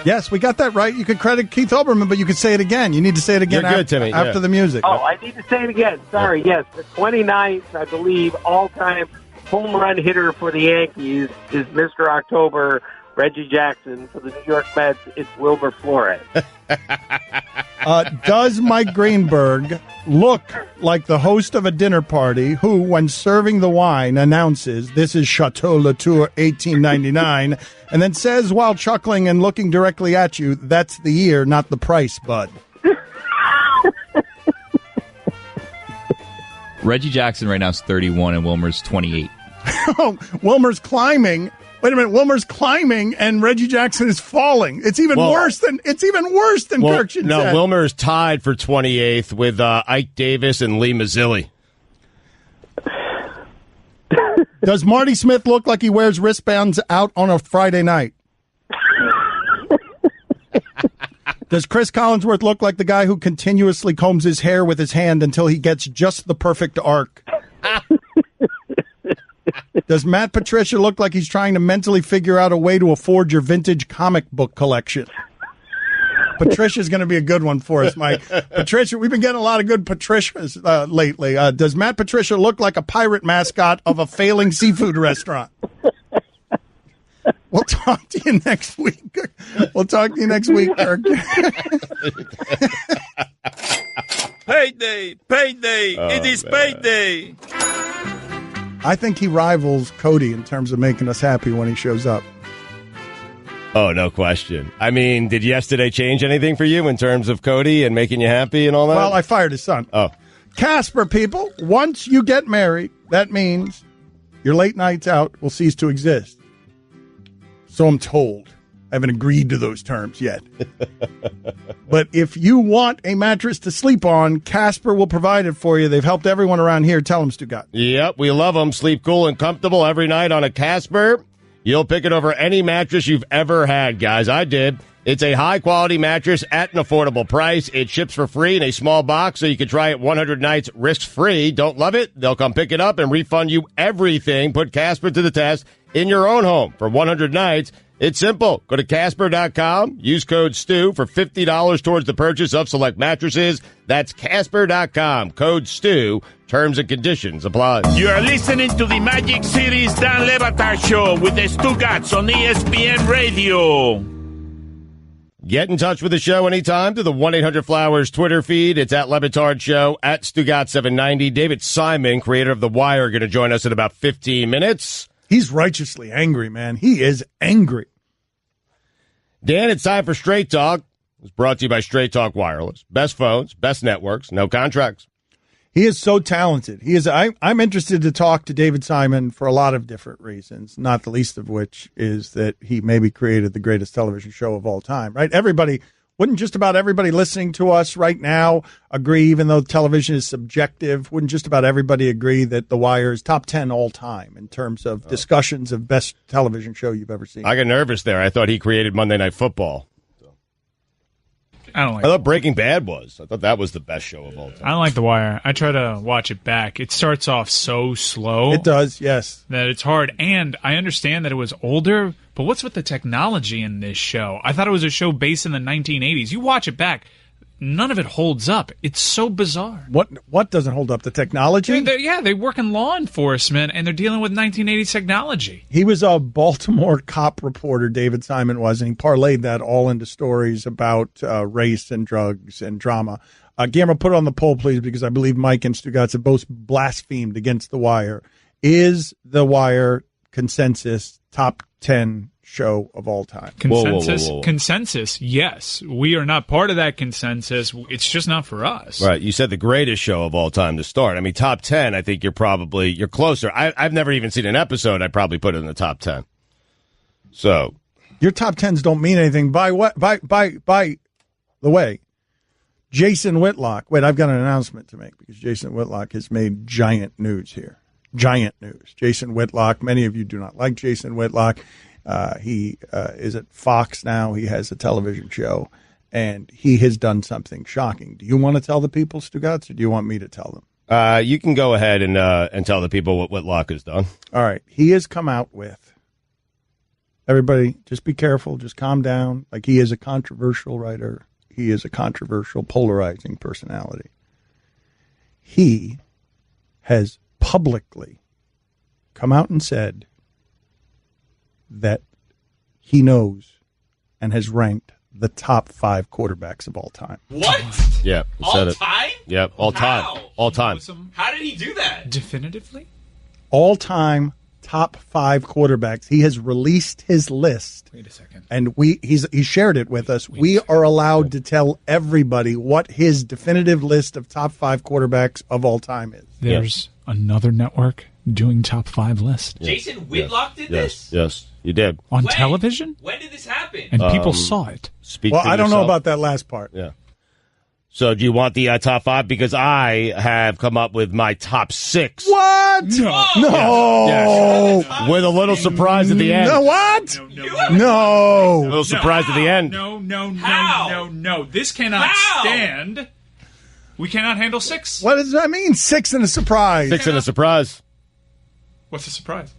Yes, we got that right. You could credit Keith Olbermann, but you could say it again. You need to say it again after the music. Oh, I need to say it again. Sorry, yes. The 29th, I believe, all-time home run hitter for the Yankees is Mr. October, Reggie Jackson. For the New York Mets, it's Wilmer Flores. Does Mike Greenberg look like the host of a dinner party who, when serving the wine, announces, "This is Chateau Latour 1899," and then says while chuckling and looking directly at you, "That's the year, not the price, bud"? Reggie Jackson right now is 31 and Wilmer's 28. Oh, Wilmer's climbing. Wait a minute, Wilmer's climbing and Reggie Jackson is falling. It's even worse than Kirkshin No, said. Wilmer is tied for 28th with Ike Davis and Lee Mazzilli. Does Marty Smith look like he wears wristbands out on a Friday night? Does Chris Collinsworth look like the guy who continuously combs his hair with his hand until he gets just the perfect arc? Does Matt Patricia look like he's trying to mentally figure out a way to afford your vintage comic book collection? Patricia's going to be a good one for us, Mike. Patricia, we've been getting a lot of good Patricias lately. Does Matt Patricia look like a pirate mascot of a failing seafood restaurant? We'll talk to you next week. Kirk. Payday, payday, it is payday. I think he rivals Cody in terms of making us happy when he shows up. Oh, no question. I mean, did yesterday change anything for you in terms of Cody and making you happy and all that? Well, I fired his son. Oh. Casper, people, once you get married, that means your late nights out will cease to exist. So I'm told. I haven't agreed to those terms yet. But if you want a mattress to sleep on, Casper will provide it for you. They've helped everyone around here. Tell them, Stugotz. Yep, we love them. Sleep cool and comfortable every night on a Casper. You'll pick it over any mattress you've ever had, guys. I did. It's a high-quality mattress at an affordable price. It ships for free in a small box, so you can try it 100 nights risk-free. Don't love it? They'll come pick it up and refund you everything. Put Casper to the test in your own home for 100 nights. It's simple. Go to Casper.com. Use code STU for $50 towards the purchase of select mattresses. That's Casper.com. Code STU. Terms and conditions apply. You are listening to the Magic City's Dan Le Batard Show with the Stugotz on ESPN Radio. Get in touch with the show anytime through the 1-800-Flowers Twitter feed. It's at Le Batard Show, at Stugotz790. David Simon, creator of The Wire, going to join us in about 15 minutes. He's righteously angry, man. He is angry. Dan, it's time for Straight Talk. It's brought to you by Straight Talk Wireless. Best phones, best networks, no contracts. He is so talented. He is. I'm interested to talk to David Simon for a lot of different reasons, not the least of which is that he maybe created the greatest television show of all time, right? Wouldn't just about everybody listening to us right now agree, even though television is subjective, wouldn't just about everybody agree that The Wire is top 10 all time in terms of discussions of best television show you've ever seen? I got nervous there. I thought he created Monday Night Football. I thought Breaking Bad was. I thought that was the best show of all time. I don't like The Wire. I try to watch it back. It starts off so slow. It does, yes. That it's hard. And I understand that it was older, but what's with the technology in this show? I thought it was a show based in the 1980s. You watch it back, none of it holds up. It's so bizarre. What doesn't hold up? The technology? They work in law enforcement, and they're dealing with 1980s technology. He was a Baltimore cop reporter, David Simon was, and he parlayed that all into stories about race and drugs and drama. Guillermo, put it on the poll, please, because I believe Mike and Stugotz have both blasphemed against The Wire. Is The Wire consensus top 10 show of all time? Consensus, yes. We are not part of that consensus. It's just not for us. Right. You said the greatest show of all time to start. I mean, top 10, I think you're closer. I've never even seen an episode. I'd probably put it in the top 10. So your top 10s don't mean anything. By the way, Jason Whitlock. Wait, I've got an announcement to make because Jason Whitlock has made giant news here. Giant news. Jason Whitlock. Many of you do not like Jason Whitlock. He is at Fox now. He has a television show, and he has done something shocking. Do you want to tell the people, Stugotz, or do you want me to tell them? You can go ahead and tell the people what Whitlock has done. All right. He has come out with, everybody, just be careful. Just calm down. Like, he is a controversial writer. He is a controversial, polarizing personality. He has publicly come out and said that he knows and has ranked the top 5 quarterbacks of all time. What? Yeah. All time? Yep. All time. How? All time. How did he do that? Definitively? All time top 5 quarterbacks. He has released his list. Wait a second. And he shared it with us. We are allowed to tell everybody what his definitive list of top 5 quarterbacks of all time is. There's another network doing top 5 lists. Jason Whitlock did this? Yes, you did. On television? When did this happen? And people saw it. I don't know about that last part. Yeah. So do you want the top 5? Because I have come up with my top 6. What? No. Yes. With a little surprise at the end. No, what? No. A little surprise at the end. No. This cannot stand. We cannot handle 6. What does that mean? 6 and a surprise. 6 and a surprise. What's the surprise?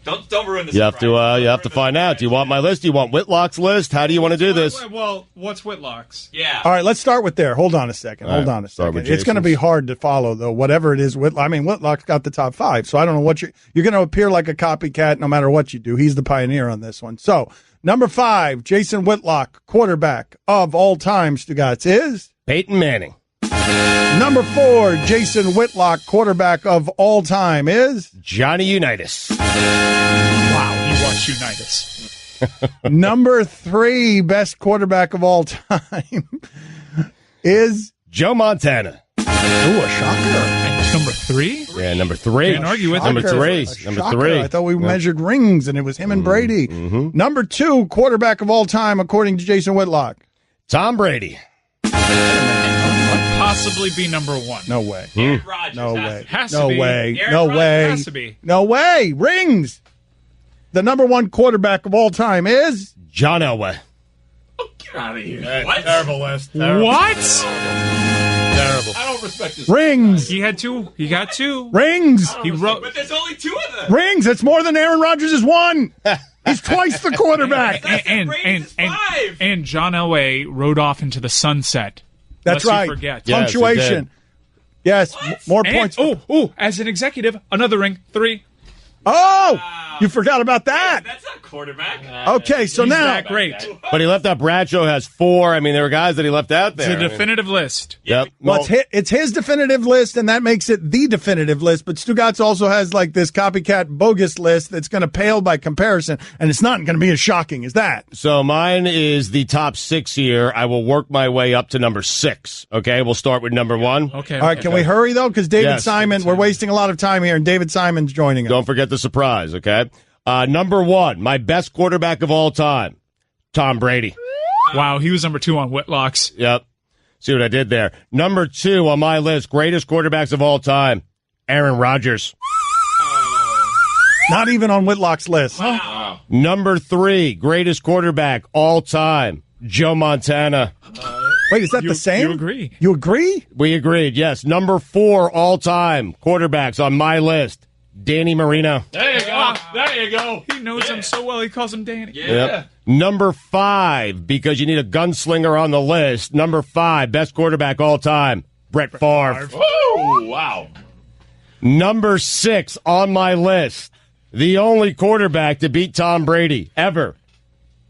Don't ruin the surprise. You have to find out. Do you want my list? Do you want Whitlock's list? How do you want to do this? Well, what's Whitlock's? Yeah. All right, let's start with there. Hold on a second. It's going to be hard to follow, though, whatever it is. Whitlock's got the top 5, so I don't know what you're going to appear like a copycat no matter what you do. He's the pioneer on this one. So, number 5, Jason Whitlock, quarterback of all time, Stugotz, is? Peyton Manning. Number 4, Jason Whitlock, quarterback of all time, is? Johnny Unitas. Wow, you watch Unitas. Number 3, best quarterback of all time, is? Joe Montana. Ooh, a shocker. Number 3? Yeah, number 3. Can't argue with Number it. 3. Shocker. Number 3. I thought we measured rings, and it was him and Brady. Mm-hmm. Number 2 quarterback of all time, according to Jason Whitlock. Tom Brady. Possibly be number 1. No way. No way. Has No to be. way. Aaron No Rodgers way. has to be. No way. Rings. The number 1 quarterback of all time is John Elway. Get out of here. Terrible list. Terrible. What? Terrible. I don't respect this. Rings. He had 2. He got 2. Rings. He wrote. But there's only 2 of them. Rings. It's more than Aaron Rodgers has won. He's twice the quarterback. And John Elway rode off into the sunset. That's lest you right. forget. Yes, Punctuation. Yes. More And, points. as an executive, another ring. 3. Oh, you forgot about that. That's not quarterback. Okay, so He's now that great. But he left out Bradshaw has 4. I mean, there were guys that he left out there. It's a definitive list. Yep. Well, it's his definitive list, and that makes it the definitive list. But Stugotz also has like this copycat bogus list that's going to pale by comparison, and it's not going to be as shocking as that. So mine is the top 6 here. I will work my way up to number 6. Okay, we'll start with number 1. Okay. All right, can we hurry though? Because David Yes. Simon, we're wasting a lot of time here, and David Simon's joining us. Don't forget the surprise, okay? Number 1, my best quarterback of all time, Tom Brady. Wow, he was number 2 on Whitlock's. Yep. See what I did there. Number 2 on my list, greatest quarterbacks of all time, Aaron Rodgers. Not even on Whitlock's list. Wow. Number 3, greatest quarterback all time, Joe Montana. Wait, is that the same? You agree? You agree? We agreed, yes. Number 4, all time quarterbacks on my list, Danny Marino. There you go. There you go. He knows him so well, he calls him Danny. Yeah. Yep. Number 5, because you need a gunslinger on the list. Number 5, best quarterback all time, Brett Favre. Oh, wow. Number 6 on my list, the only quarterback to beat Tom Brady ever,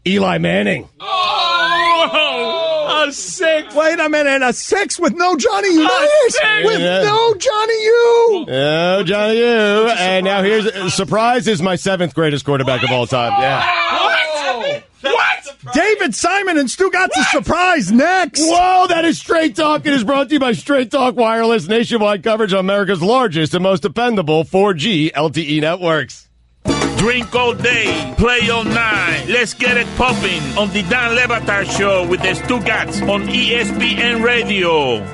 Eli Manning. Oh, a 6. Wait a minute, a 6 with no Johnny Unitas? With no Johnny U? Oh, Johnny U. And now here's surprise is my 7th greatest quarterback of all time. Yeah. What? David Simon and Stugotz's surprise next. Whoa, that is Straight Talk. It is brought to you by Straight Talk Wireless, nationwide coverage on America's largest and most dependable 4G LTE networks. Drink all day, play all night. Let's get it popping on the Dan Le Batard Show with the Stugotz on ESPN Radio.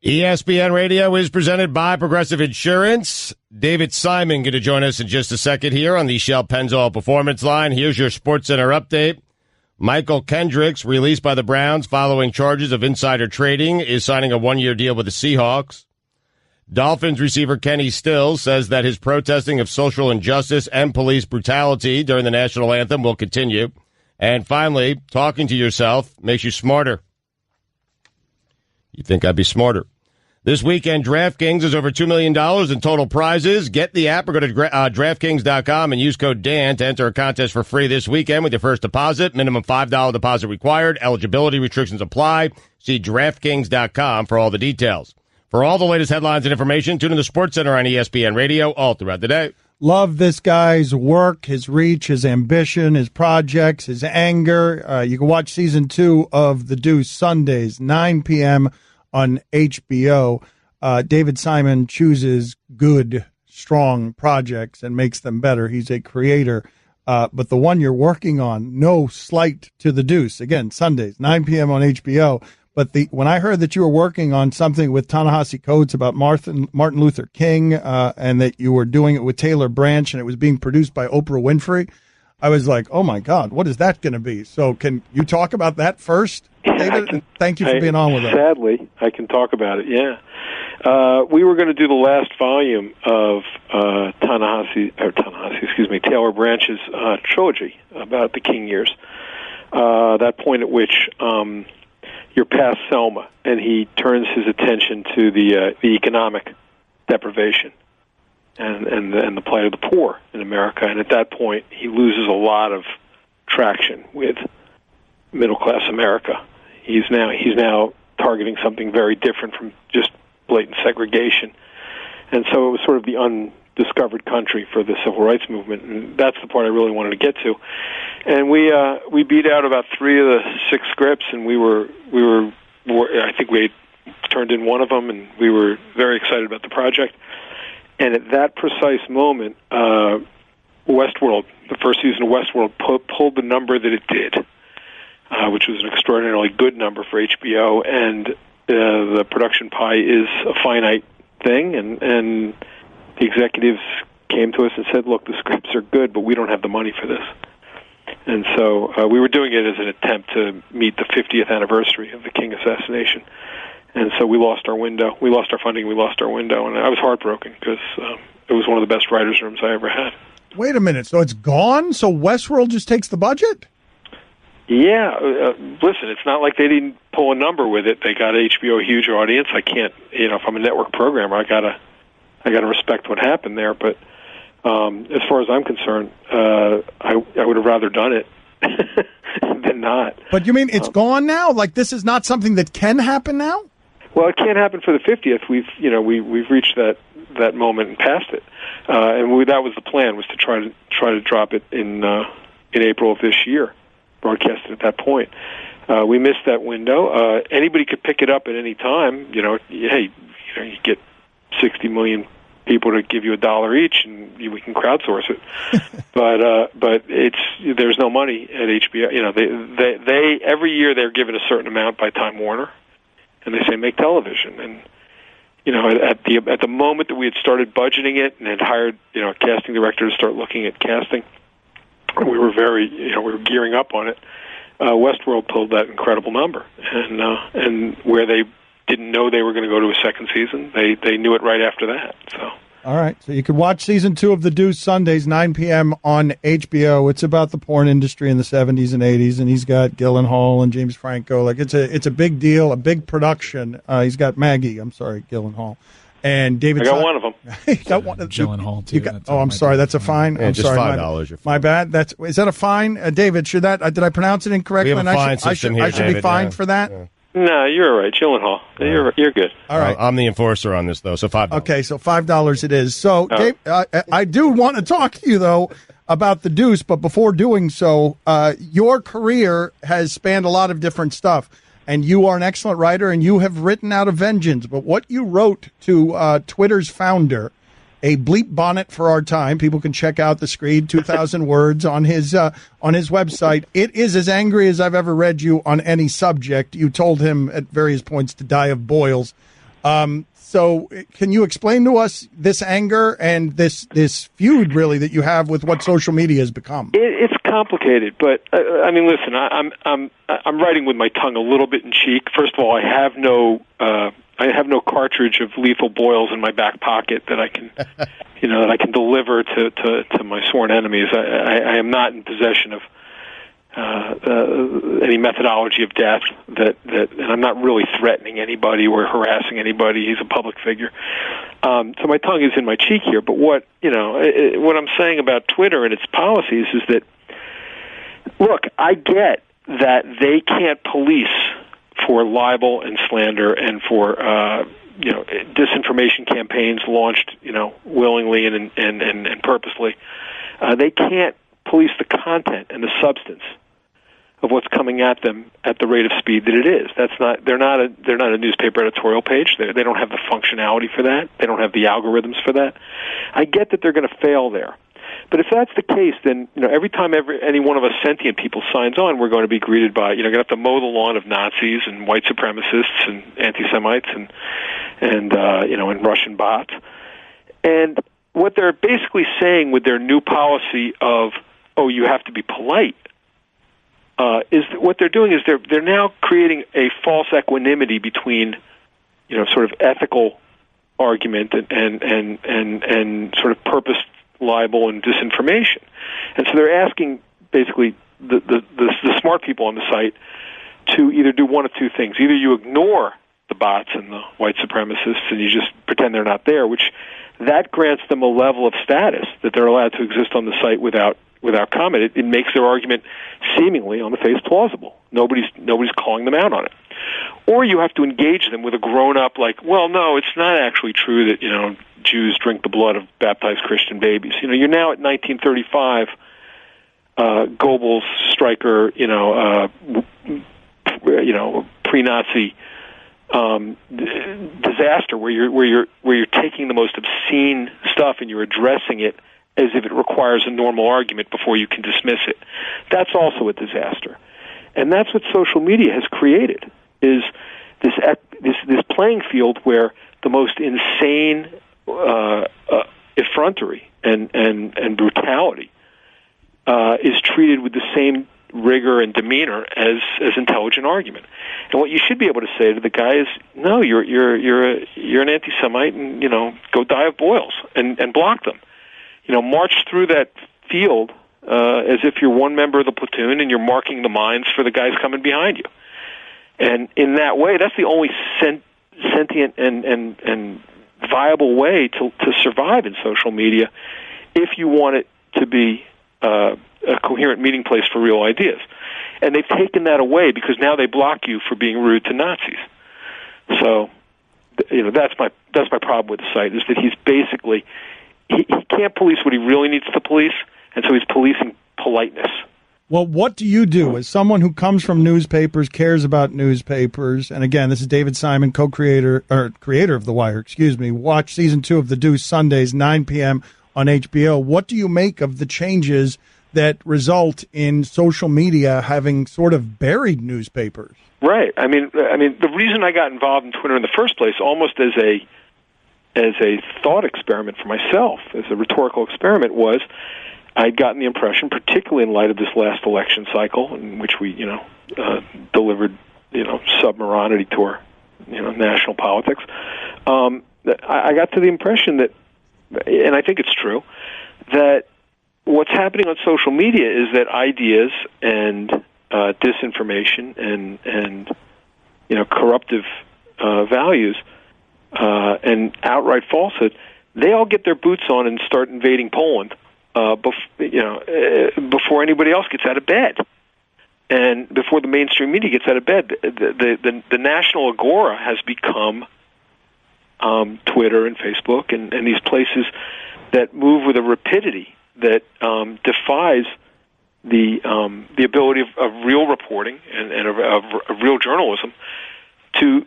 ESPN Radio is presented by Progressive Insurance. David Simon going to join us in just a second here on the Shell Pennzoil Performance Line. Here's your SportsCenter update. Michael Kendricks, released by the Browns following charges of insider trading, is signing a 1-year deal with the Seahawks. Dolphins receiver Kenny Stills says that his protesting of social injustice and police brutality during the national anthem will continue. And finally, talking to yourself makes you smarter. You think I'd be smarter. This weekend, DraftKings is over $2 million in total prizes. Get the app or go to DraftKings.com and use code Dan to enter a contest for free this weekend with your first deposit. Minimum $5 deposit required. Eligibility restrictions apply. See DraftKings.com for all the details. For all the latest headlines and information, tune in to SportsCenter on ESPN Radio all throughout the day. Love this guy's work, his reach, his ambition, his projects, his anger. You can watch season 2 of The Deuce Sundays, 9 p.m. on HBO. David Simon chooses good, strong projects and makes them better. He's a creator. But the one you're working on, no slight to The Deuce. Again, Sundays, 9 p.m. on HBO. But when I heard that you were working on something with Ta-Nehisi Coates about Martin Luther King, and that you were doing it with Taylor Branch, and it was being produced by Oprah Winfrey, I was like, oh, my God, what is that going to be? So can you talk about that first, David? Thank you for being on with us. Sadly, I can talk about it, yeah. We were going to do the last volume of Taylor Branch's trilogy about the King years, that point at which you're past Selma, and he turns his attention to the economic deprivation and the plight of the poor in America. And at that point, he loses a lot of traction with middle class America. He's now targeting something very different from just blatant segregation. And so it was sort of the undiscovered country for the civil rights movement, and that's the part I really wanted to get to. And we beat out about 3 of the 6 scripts, and we were I think we turned in one of them, and we were very excited about the project. And at that precise moment, Westworld, the first season of Westworld, pulled the number that it did, which was an extraordinarily good number for HBO. And the production pie is a finite thing, and the executives came to us and said, look, the scripts are good, but we don't have the money for this. And so we were doing it as an attempt to meet the 50th anniversary of the King assassination. And so we lost our window. We lost our funding. We lost our window. And I was heartbroken because it was one of the best writers' rooms I ever had. Wait a minute. So it's gone? So Westworld just takes the budget? Yeah. Listen, it's not like they didn't pull a number with it. They got HBO a huge audience. I can't, if I'm a network programmer, I gotta respect what happened there. But as far as I'm concerned, I would have rather done it than not. But you mean it's gone now? Like this is not something that can happen now? Well, it can't happen for the 50th. We've reached that moment and passed it, and that was the plan, was to try to drop it in April of this year, broadcast it at that point. We missed that window. Anybody could pick it up at any time. You get 60 million people to give you $1 each, and we can crowdsource it. but there's no money at HBO. They every year they're given a certain amount by Time Warner, and they say make television. And at the moment that we had started budgeting it and had hired a casting director to start looking at casting, we were we were gearing up on it. Westworld pulled that incredible number, and where they didn't know they were going to go to a second season, they knew it right after that. So. All right, so you can watch season 2 of The Deuce Sundays, 9 p.m. on HBO. It's about the porn industry in the 70s and 80s, and he's got Gyllenhaal and James Franco. Like it's a big deal, a big production. He's got Gyllenhaal, and David. I got one of them. You got one of Gyllenhaal too. I'm sorry, that's a fine. Yeah, I'm just sorry, $5. My bad. Is that a fine, David? Should that did I pronounce it incorrectly? We have a fine system here, I should be fined for that. Yeah. No, you're all right, Gyllenhaal. You're good. All right. I'm the enforcer on this, though, so $5. Okay, so $5 it is. So, Dave, I do want to talk to you, though, about The Deuce, but before doing so, your career has spanned a lot of different stuff, and you are an excellent writer, and you have written out a vengeance. But what you wrote to Twitter's founder, a bleep bonnet for our time. People can check out the screed, 2,000 words on his website. It is as angry as I've ever read you on any subject. You told him at various points to die of boils. So can you explain to us this anger and this feud, really, that you have with what social media has become? It's complicated, but I mean, listen, I'm writing with my tongue a little bit in cheek. First of all, I have no cartridge of lethal boils in my back pocket that I can, that I can deliver to my sworn enemies. I am not in possession of any methodology of death and I'm not really threatening anybody or harassing anybody. He's a public figure, so my tongue is in my cheek here. But what I'm saying about Twitter and its policies is that, look, I get that they can't police for libel and slander and for disinformation campaigns launched willingly and purposely. They can't police the content and the substance of what's coming at them at the rate of speed that it is. They're not a newspaper editorial page. They don't have the functionality for that. They don't have the algorithms for that. I get that they're going to fail there. But if that's the case, then every time any one of us sentient people signs on, we're going to be greeted by going to have to mow the lawn of Nazis and white supremacists and anti-Semites and Russian bots. And what they're basically saying with their new policy of you have to be polite is that what they're doing is they're now creating a false equanimity between sort of ethical argument and sort of purpose libel and disinformation. And so they're asking basically the smart people on the site to either do one of two things. Either you ignore the bots and the white supremacists and you just pretend they're not there, which that grants them a level of status that they're allowed to exist on the site without comment. It makes their argument seemingly on the face plausible. Nobody's calling them out on it. Or you have to engage them with a grown-up well, no, it's not actually true that, Jews drink the blood of baptized Christian babies. You're now at 1935, Goebbels, Stryker, pre-Nazi disaster where you're taking the most obscene stuff and you're addressing it as if it requires a normal argument before you can dismiss it. That's also a disaster, and that's what social media has created: is this playing field where the most insane effrontery and brutality is treated with the same rigor and demeanor as intelligent argument. And what you should be able to say to the guy is, no, you're an anti-Semite, and go die of boils, and block them. March through that field as if you're one member of the platoon and you're marking the mines for the guys coming behind you. And in that way, that's the only sentient and viable way to survive in social media if you want it to be a coherent meeting place for real ideas. And they've taken that away because now they block you for being rude to Nazis. So, that's my problem with the site, is that he's basically, he can't police what he really needs to police, and so he's policing politeness. Well, what do you do as someone who comes from newspapers, cares about newspapers? And again, this is David Simon, creator of The Wire, Watch Season 2 of The Deuce Sundays, 9 p.m. on HBO. What do you make of the changes that result in social media having sort of buried newspapers? Right. I mean, the reason I got involved in Twitter in the first place, almost as a thought experiment for myself, as a rhetorical experiment, was I'd gotten the impression, particularly in light of this last election cycle, in which we, delivered, submorality to our, national politics. I got to the impression that, and I think it's true, that what's happening on social media is that ideas and disinformation and corruptive values and outright falsehood, they all get their boots on and start invading Poland before anybody else gets out of bed, and before the mainstream media gets out of bed. The national agora has become Twitter and Facebook and these places that move with a rapidity that defies the ability of real reporting and of real journalism to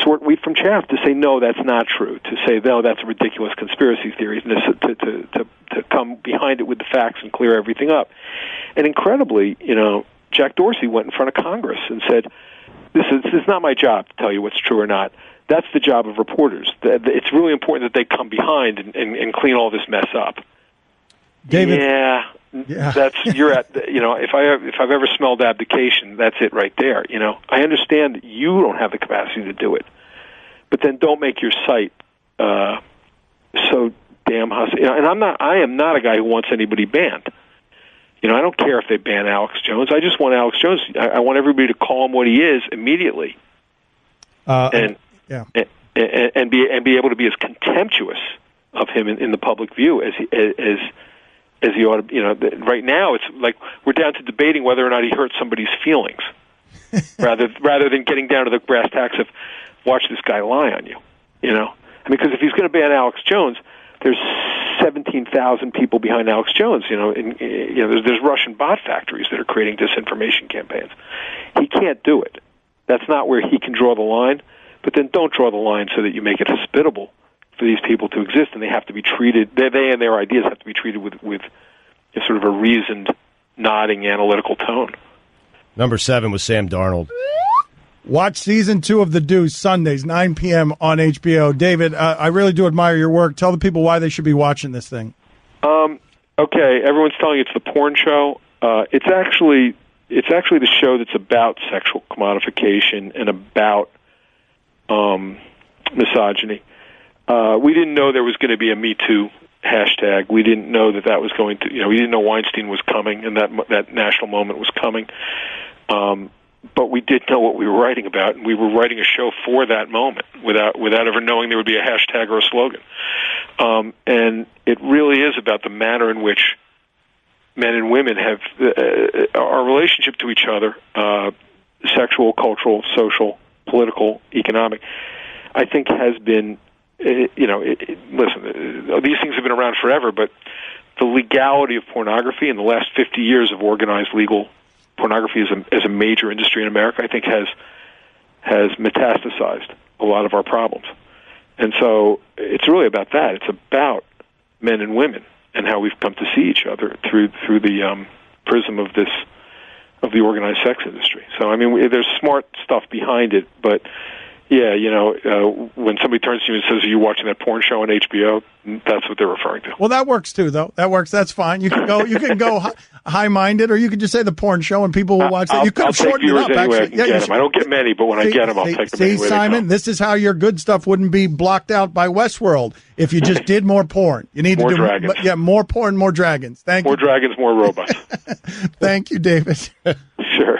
sort wheat from chaff, to say, no, that's not true, to say, no, that's a ridiculous conspiracy theory, and to come behind it with the facts and clear everything up. And incredibly, Jack Dorsey went in front of Congress and said, this is not my job to tell you what's true or not. That's the job of reporters. It's really important that they come behind and clean all this mess up. David, that's you're at. If I've ever smelled abdication, that's it right there. I understand that you don't have the capacity to do it, but then don't make your site so damn hostile. And I am not a guy who wants anybody banned. I don't care if they ban Alex Jones. I just want Alex Jones. I want everybody to call him what he is immediately, and be able to be as contemptuous of him in the public view as he ought to. Right now it's like we're down to debating whether or not he hurt somebody's feelings, rather than getting down to the brass tacks of watch this guy lie on you. Because if he's going to ban Alex Jones, there's 17,000 people behind Alex Jones. There's Russian bot factories that are creating disinformation campaigns. He can't do it. That's not where he can draw the line. But then don't draw the line so that you make it hospitable for these people to exist, and they have to be treated. They and their ideas have to be treated with sort of a reasoned, nodding, analytical tone. Number 7 was Sam Darnold. Watch Season 2 of The Deuce, Sundays, 9 p.m. on HBO. David, I really do admire your work. Tell the people why they should be watching this thing. Okay, everyone's telling you it's the porn show. It's actually the show that's about sexual commodification and about misogyny. We didn't know there was going to be a Me Too hashtag. We didn't know that was going to. We didn't know Weinstein was coming and that national moment was coming. But we did know what we were writing about, and we were writing a show for that moment without ever knowing there would be a hashtag or a slogan. And it really is about the manner in which men and women have our relationship to each other, sexual, cultural, social, political, economic, I think has been, listen, these things have been around forever, but the legality of pornography in the last 50 years of organized legal pornography as a major industry in America, I think has has metastasized a lot of our problems. And so it's really about that. It's about men and women and how we've come to see each other through the prism of the organized sex industry. So, I mean, there's smart stuff behind it, but yeah, when somebody turns to you and says, "Are you watching that porn show on HBO?" That's what they're referring to. Well, that works too, though. That works. That's fine. You can go high-minded, or you can just say the porn show, and people will watch that. You could have shortened it up. Anyway, actually, I don't get many, but when I get them, I'll take them. See, Simon, this is how your good stuff wouldn't be blocked out by Westworld if you just did more porn. You need more to do dragons. more porn, more dragons. Thank you. More dragons, more robots. Thank you, David. Sure.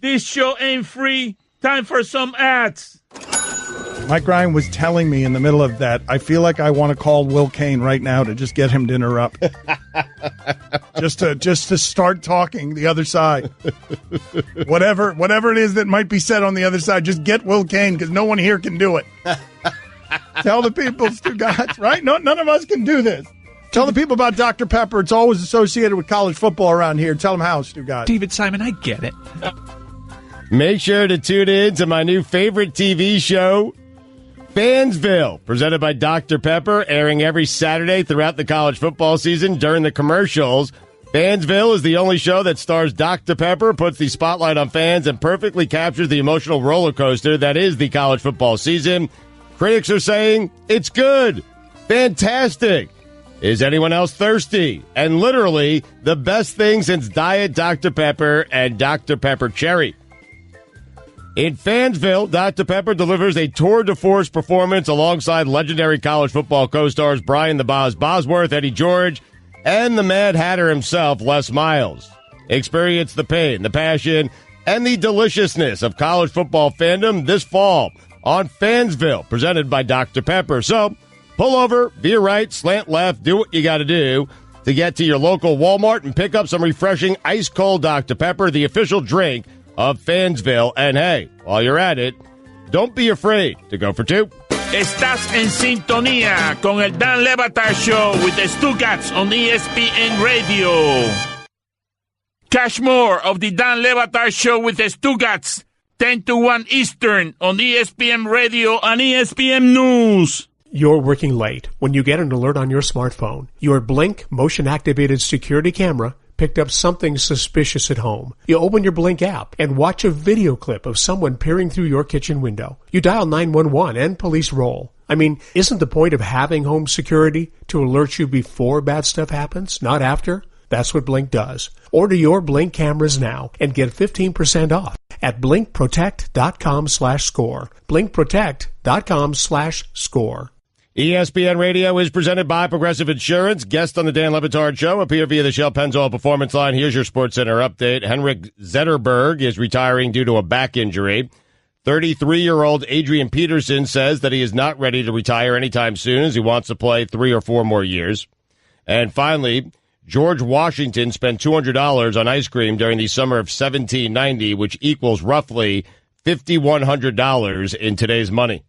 This show ain't free. Time for some ads. Mike Ryan was telling me in the middle of that, I feel like I want to call Will Kane right now to just get him to interrupt. just to start talking the other side. Whatever it is that might be said on the other side, just get Will Kane, because no one here can do it. Tell the people, Stugotz, right? No, none of us can do this. Tell the people about Dr. Pepper. It's always associated with college football around here. Tell them how, Stugotz. David Simon, I get it. Make sure to tune in to my new favorite TV show, Fansville, presented by Dr. Pepper, airing every Saturday throughout the college football season during the commercials. Fansville is the only show that stars Dr. Pepper, puts the spotlight on fans, and perfectly captures the emotional roller coaster that is the college football season. Critics are saying it's good, fantastic. Is anyone else thirsty? And literally the best thing since Diet Dr. Pepper and Dr. Pepper Cherry. In Fansville, Dr. Pepper delivers a tour de force performance alongside legendary college football co-stars Brian the Boz Bosworth, Eddie George, and the Mad Hatter himself, Les Miles. Experience the pain, the passion, and the deliciousness of college football fandom this fall on Fansville, presented by Dr. Pepper. So, pull over, veer right, slant left, do what you got to do to get to your local Walmart and pick up some refreshing ice-cold Dr. Pepper, the official drink of Fansville. And hey, while you're at it, don't be afraid to go for two. Estás en sintonía con el Dan Le Batard Show with the Stugotz on ESPN Radio. Catch more of the Dan Le Batard Show with the Stugotz 10 to 1 Eastern on ESPN Radio and ESPN News. You're working late when you get an alert on your smartphone. Your Blink motion-activated security camera picked up something suspicious at home. You open your Blink app and watch a video clip of someone peering through your kitchen window. You dial 911 and police roll. I mean, isn't the point of having home security to alert you before bad stuff happens, not after? That's what Blink does. Order your Blink cameras now and get 15% off at blinkprotect.com/score. blinkprotect.com/score. ESPN Radio is presented by Progressive Insurance. Guest on the Dan Le Batard Show appear via the Shell Pennzoil Performance Line. Here's your SportsCenter update. Henrik Zetterberg is retiring due to a back injury. 33-year-old Adrian Peterson says that he is not ready to retire anytime soon, as he wants to play 3 or 4 more years. And finally, George Washington spent $200 on ice cream during the summer of 1790, which equals roughly $5,100 in today's money.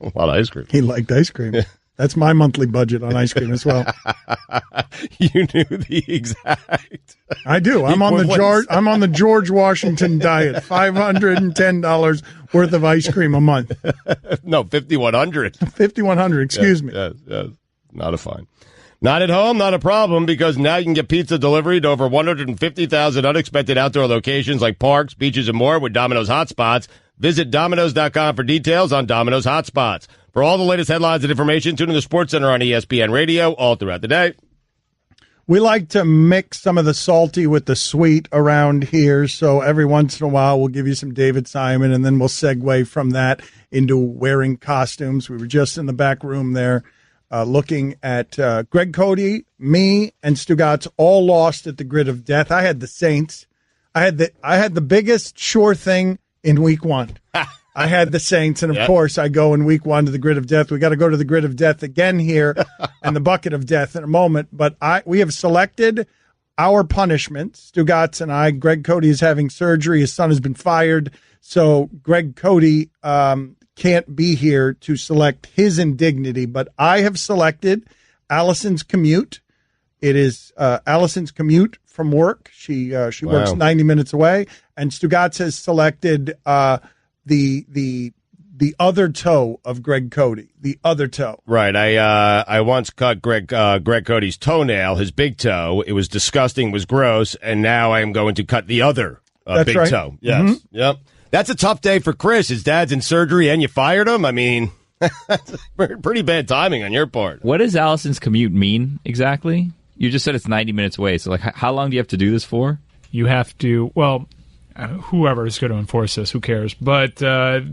A lot of ice cream. He liked ice cream. That's my monthly budget on ice cream as well. You knew the exact. I do. I'm on the George Washington diet. $510 worth of ice cream a month. No, $5,100. $5,100. Excuse me. Yes. Not a fine. Not at home, not a problem, because now you can get pizza delivery to over 150,000 unexpected outdoor locations like parks, beaches, and more with Domino's Hotspots. Visit Domino's.com for details on Domino's Hotspots. For all the latest headlines and information, tune in to the SportsCenter on ESPN Radio all throughout the day. We like to mix some of the salty with the sweet around here, so every once in a while we'll give you some David Simon, and then we'll segue from that into wearing costumes. We were just in the back room there looking at Greg Cody, me, and Stugotz all lost at the grid of death. I had the Saints. I had the biggest sure thing in week 1. I had the Saints, and of course I go in week 1 to the grid of death. We got to go to the grid of death again here and the bucket of death in a moment. But we have selected our punishments. Stugotz and I. Greg Cody is having surgery. His son has been fired. So Greg Cody can't be here to select his indignity. But I have selected Allison's commute. It is Allison's commute from work. She works 90 minutes away. And Stugotz has selected the other toe of Greg Cody. The other toe. Right. I once cut Greg Cody's toenail, his big toe. It was disgusting, was gross, and now I am going to cut the other big toe. Yes. Mm-hmm. Yep. That's a tough day for Chris. His dad's in surgery, and you fired him? I mean, that's pretty bad timing on your part. What does Allison's commute mean exactly? You just said it's 90 minutes away. So, like, how long do you have to do this for? You have to, well, whoever is going to enforce this, who cares? But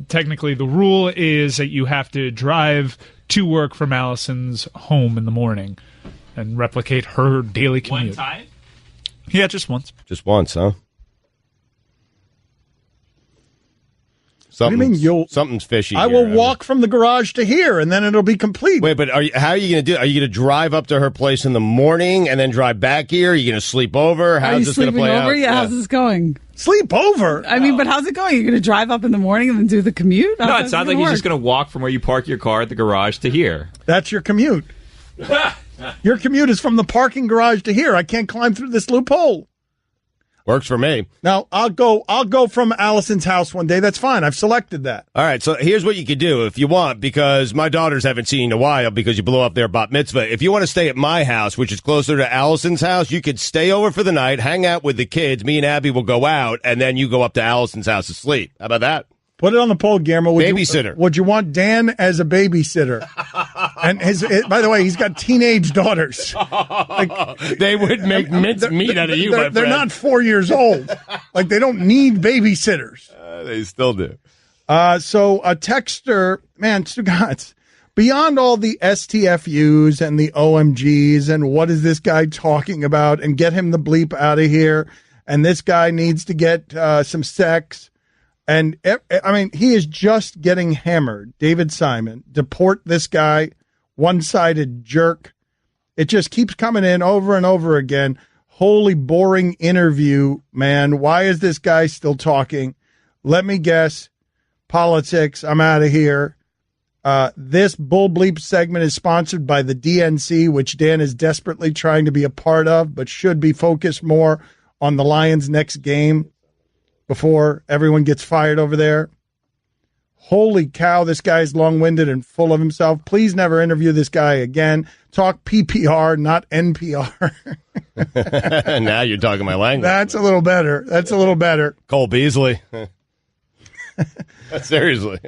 technically, the rule is that you have to drive to work from Allison's home in the morning and replicate her daily commute. One time? Yeah, just once. Just once, huh? What do you mean something's fishy? I will walk from the garage to here, and then it'll be complete. Wait, but how are you going to do? Are you going to drive up to her place in the morning and then drive back here? Are you going to sleep over? How's this going to play out? Yeah, how's this going? Sleep over? I mean, but how's it going? You're going to drive up in the morning and then do the commute? No, it sounds like he's just going to walk from where you park your car at the garage to here. That's your commute. Your commute is from the parking garage to here. I can't climb through this loophole. Works for me. Now, I'll go from Allison's house one day. That's fine. I've selected that. All right, so here's what you could do if you want, because my daughters haven't seen you in a while because you blew up their bat mitzvah. If you want to stay at my house, which is closer to Allison's house, you could stay over for the night, hang out with the kids. Me and Abby will go out, and then you go up to Allison's house to sleep. How about that? Put it on the poll, Guillermo. Babysitter. Would you want Dan as a babysitter? And by the way, he's got teenage daughters. They would make mince meat out of you, my friend. They're not 4 years old. Like, they don't need babysitters. They still do. So a texter, man, Stugotz, beyond all the STFUs and the OMGs and what is this guy talking about, and get him the bleep out of here, and this guy needs to get some sex. And, I mean, he is just getting hammered. David Simon, deport this guy, one-sided jerk. It just keeps coming in over and over again. Holy boring interview, man. Why is this guy still talking? Let me guess. Politics. I'm out of here. This bull bleep segment is sponsored by the DNC, which Dan is desperately trying to be a part of, but should be focused more on the Lions' next game before everyone gets fired over there. Holy cow, this guy's long-winded and full of himself. Please never interview this guy again. Talk PPR, not NPR. Now you're talking my language. That's a little better. Cole Beasley. Seriously.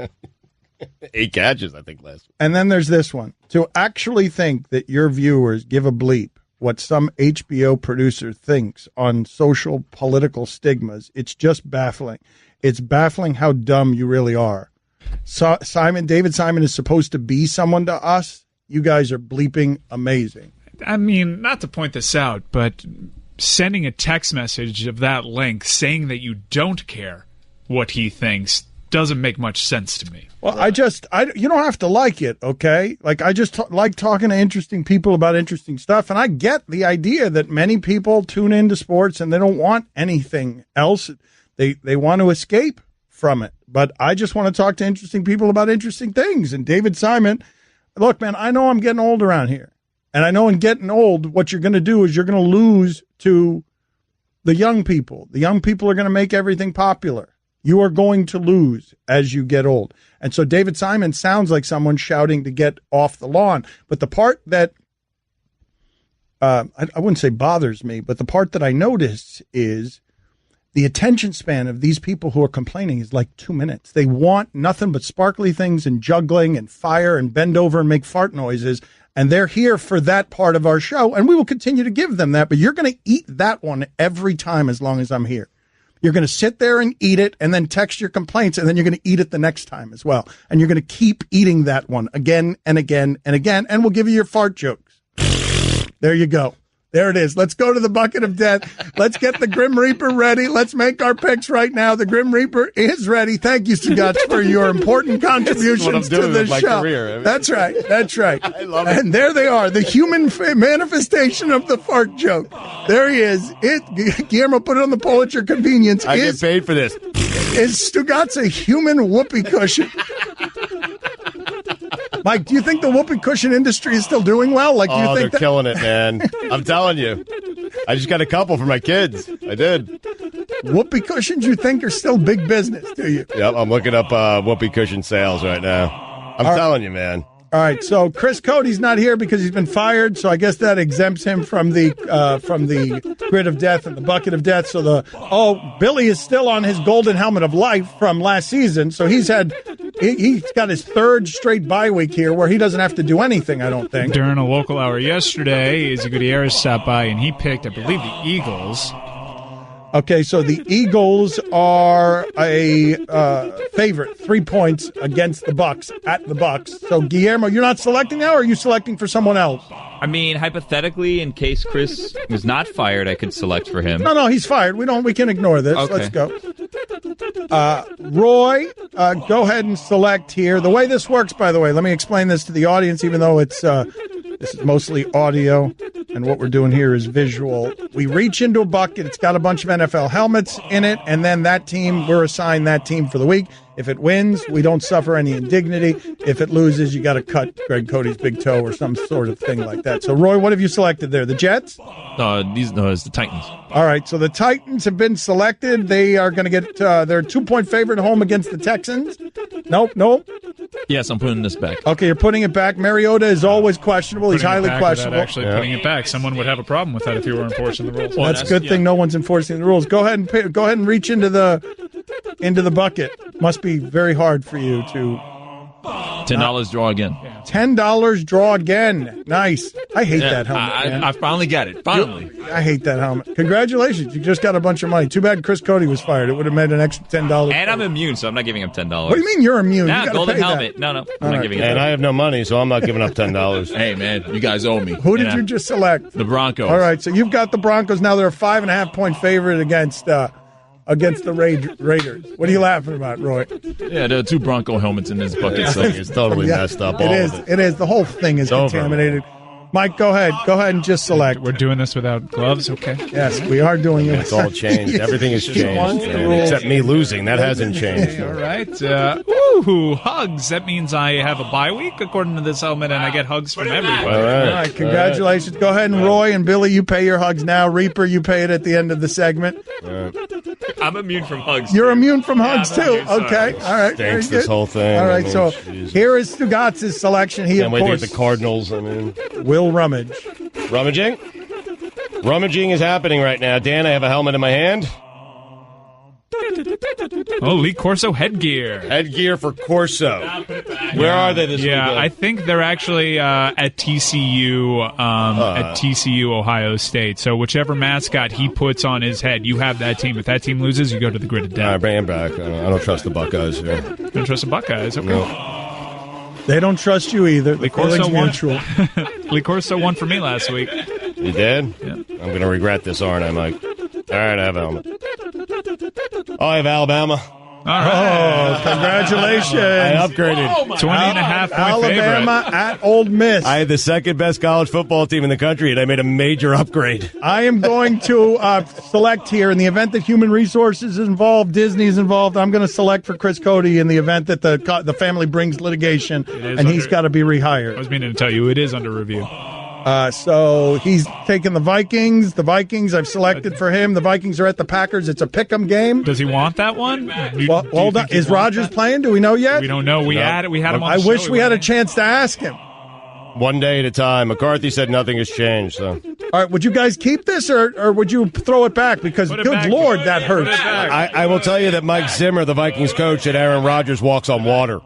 8 catches, I think, last week. And then there's this one. To actually think that your viewers give a bleep what some HBO producer thinks on social political stigmas, it's just baffling. It's baffling how dumb you really are. So, David Simon is supposed to be someone to us. You guys are bleeping amazing. I mean, not to point this out, but sending a text message of that length saying that you don't care what he thinks doesn't make much sense to me. Well, you don't have to like it, okay? Like, I just like talking to interesting people about interesting stuff, and I get the idea that many people tune into sports and they don't want anything else. They want to escape from it. But I just want to talk to interesting people about interesting things. And David Simon, look, man, I know I'm getting old around here. And I know in getting old, what you're going to do is you're going to lose to the young people. The young people are going to make everything popular. You are going to lose as you get old. And so David Simon sounds like someone shouting to get off the lawn. But the part that, I wouldn't say bothers me, but the part that I notice is the attention span of these people who are complaining is like 2 minutes. They want nothing but sparkly things and juggling and fire and bend over and make fart noises. And they're here for that part of our show. And we will continue to give them that. But you're going to eat that one every time as long as I'm here. You're going to sit there and eat it and then text your complaints, and then you're going to eat it the next time as well. And you're going to keep eating that one again and again and again, and we'll give you your fart jokes. There you go. There it is. Let's go to the bucket of death. Let's get the Grim Reaper ready. Let's make our picks right now. The Grim Reaper is ready. Thank you, Stugotz, for your important contributions to the show. Career. That's right. That's right. I love it. And there they are, the human manifestation of the fart joke. There he is. Guillermo, put it on the poll at your convenience. I get paid for this. Is Stugotz a human whoopee cushion? Mike, do you think the whoopee cushion industry is still doing well? Like, do you think they're killing it, man. I'm telling you. I just got a couple for my kids. I did. Whoopee cushions you think are still big business, do you? Yep, I'm looking up whoopee cushion sales right now. I'm telling you, man. All right, so Chris Cody's not here because he's been fired, so I guess that exempts him from the grid of death and the bucket of death. So Billy is still on his golden helmet of life from last season, so he's got his third straight bye week here where he doesn't have to do anything, I don't think. During a local hour yesterday, Izzy Gutierrez stopped by and he picked, I believe, the Eagles. Okay, so the Eagles are a favorite, 3 points against the Bucks at the Bucks. So Guillermo, you're not selecting now, or are you selecting for someone else? I mean, hypothetically, in case Chris was not fired, I could select for him. No, he's fired. We can ignore this. Okay. Let's go. Roy, go ahead and select here. The way this works, by the way, let me explain this to the audience, even though this is mostly audio, and what we're doing here is visual. We reach into a bucket. It's got a bunch of NFL helmets in it, and then we're assigned that team for the week. If it wins, we don't suffer any indignity. If it loses, you got to cut Greg Cody's big toe or some sort of thing like that. So, Roy, what have you selected there? The Jets? It's the Titans. All right, so the Titans have been selected. They are going to get their 2-point favorite home against the Texans. Nope. Yes, I'm putting this back. Okay, you're putting it back. Mariota is always questionable. He's highly questionable. Putting it back. Someone would have a problem with that if you were enforcing the rules. Well, that's a good thing no one's enforcing the rules. Go ahead and reach into the bucket. Must be very hard for you to. $10 draw again. $10 draw again. Nice. I hate that helmet. I finally got it. Finally. I hate that helmet. Congratulations. You just got a bunch of money. Too bad Chris Cody was fired. It would have made an extra $10. And I'm immune, so I'm not giving him $10. What do you mean you're immune? Nah, you golden pay helmet. That. No. I'm not giving it. And I have no money, so I'm not giving up $10. Hey, man, you guys owe me. Who did you just select? The Broncos. All right, so you've got the Broncos. Now they're a 5.5-point favorite against the Raiders. What are you laughing about, Roy? Yeah, there are 2 Bronco helmets in this bucket. So it's totally messed up. It is. The whole thing is contaminated. Mike, go ahead. Go ahead and just select. We're doing this without gloves, okay? Yes, we are doing it. It's all changed. Everything has changed. Except me losing. That hasn't changed. All right. Hugs. That means I have a bye week, according to this helmet, and I get hugs from everybody. All right. Congratulations. Go ahead and Roy and Billy, you pay your hugs now. Reaper, you pay it at the end of the segment. I'm immune from hugs. You're immune from hugs, too. Okay. All right. Thanks, this whole thing. All right. So here is Stugotz' selection. He, of course, the Cardinals. will rummage. Rummaging? Rummaging is happening right now. Dan, I have a helmet in my hand. Oh, Lee Corso headgear. Headgear for Corso. Where are they this weekend? I think they're actually at TCU, Ohio State. So whichever mascot he puts on his head, you have that team. If that team loses, you go to the grid of death. All right, bring him back. I don't trust the Buckeyes here. Don't trust the Buckeyes? Okay. No. They don't trust you either. Lee Corso won. Lee Corso won for me last week. You did? Yeah. I'm going to regret this, aren't I, Mike? All right, I have a helmet. Oh, I have Alabama. All right. Oh, congratulations. I upgraded. 20.5 point Alabama favorite. at Ole Miss. I had the second best college football team in the country, and I made a major upgrade. I am going to select here in the event that Human Resources is involved, Disney is involved. I'm going to select for Chris Cody in the event that the family brings litigation, and he's got to be rehired. I was meaning to tell you, it is under review. So he's taking the Vikings. The Vikings I've selected for him. The Vikings are at the Packers. It's a pick'em game. Does he want that one? Is Rodgers playing? Do we know yet? We don't know. We had him on the I show. wish we had a chance to ask him. One day at a time. McCarthy said nothing has changed. So, all right, would you guys keep this or would you throw it back? Because good Lord, that hurts. I will tell you that Mike Zimmer, the Vikings coach, said Aaron Rodgers walks on water.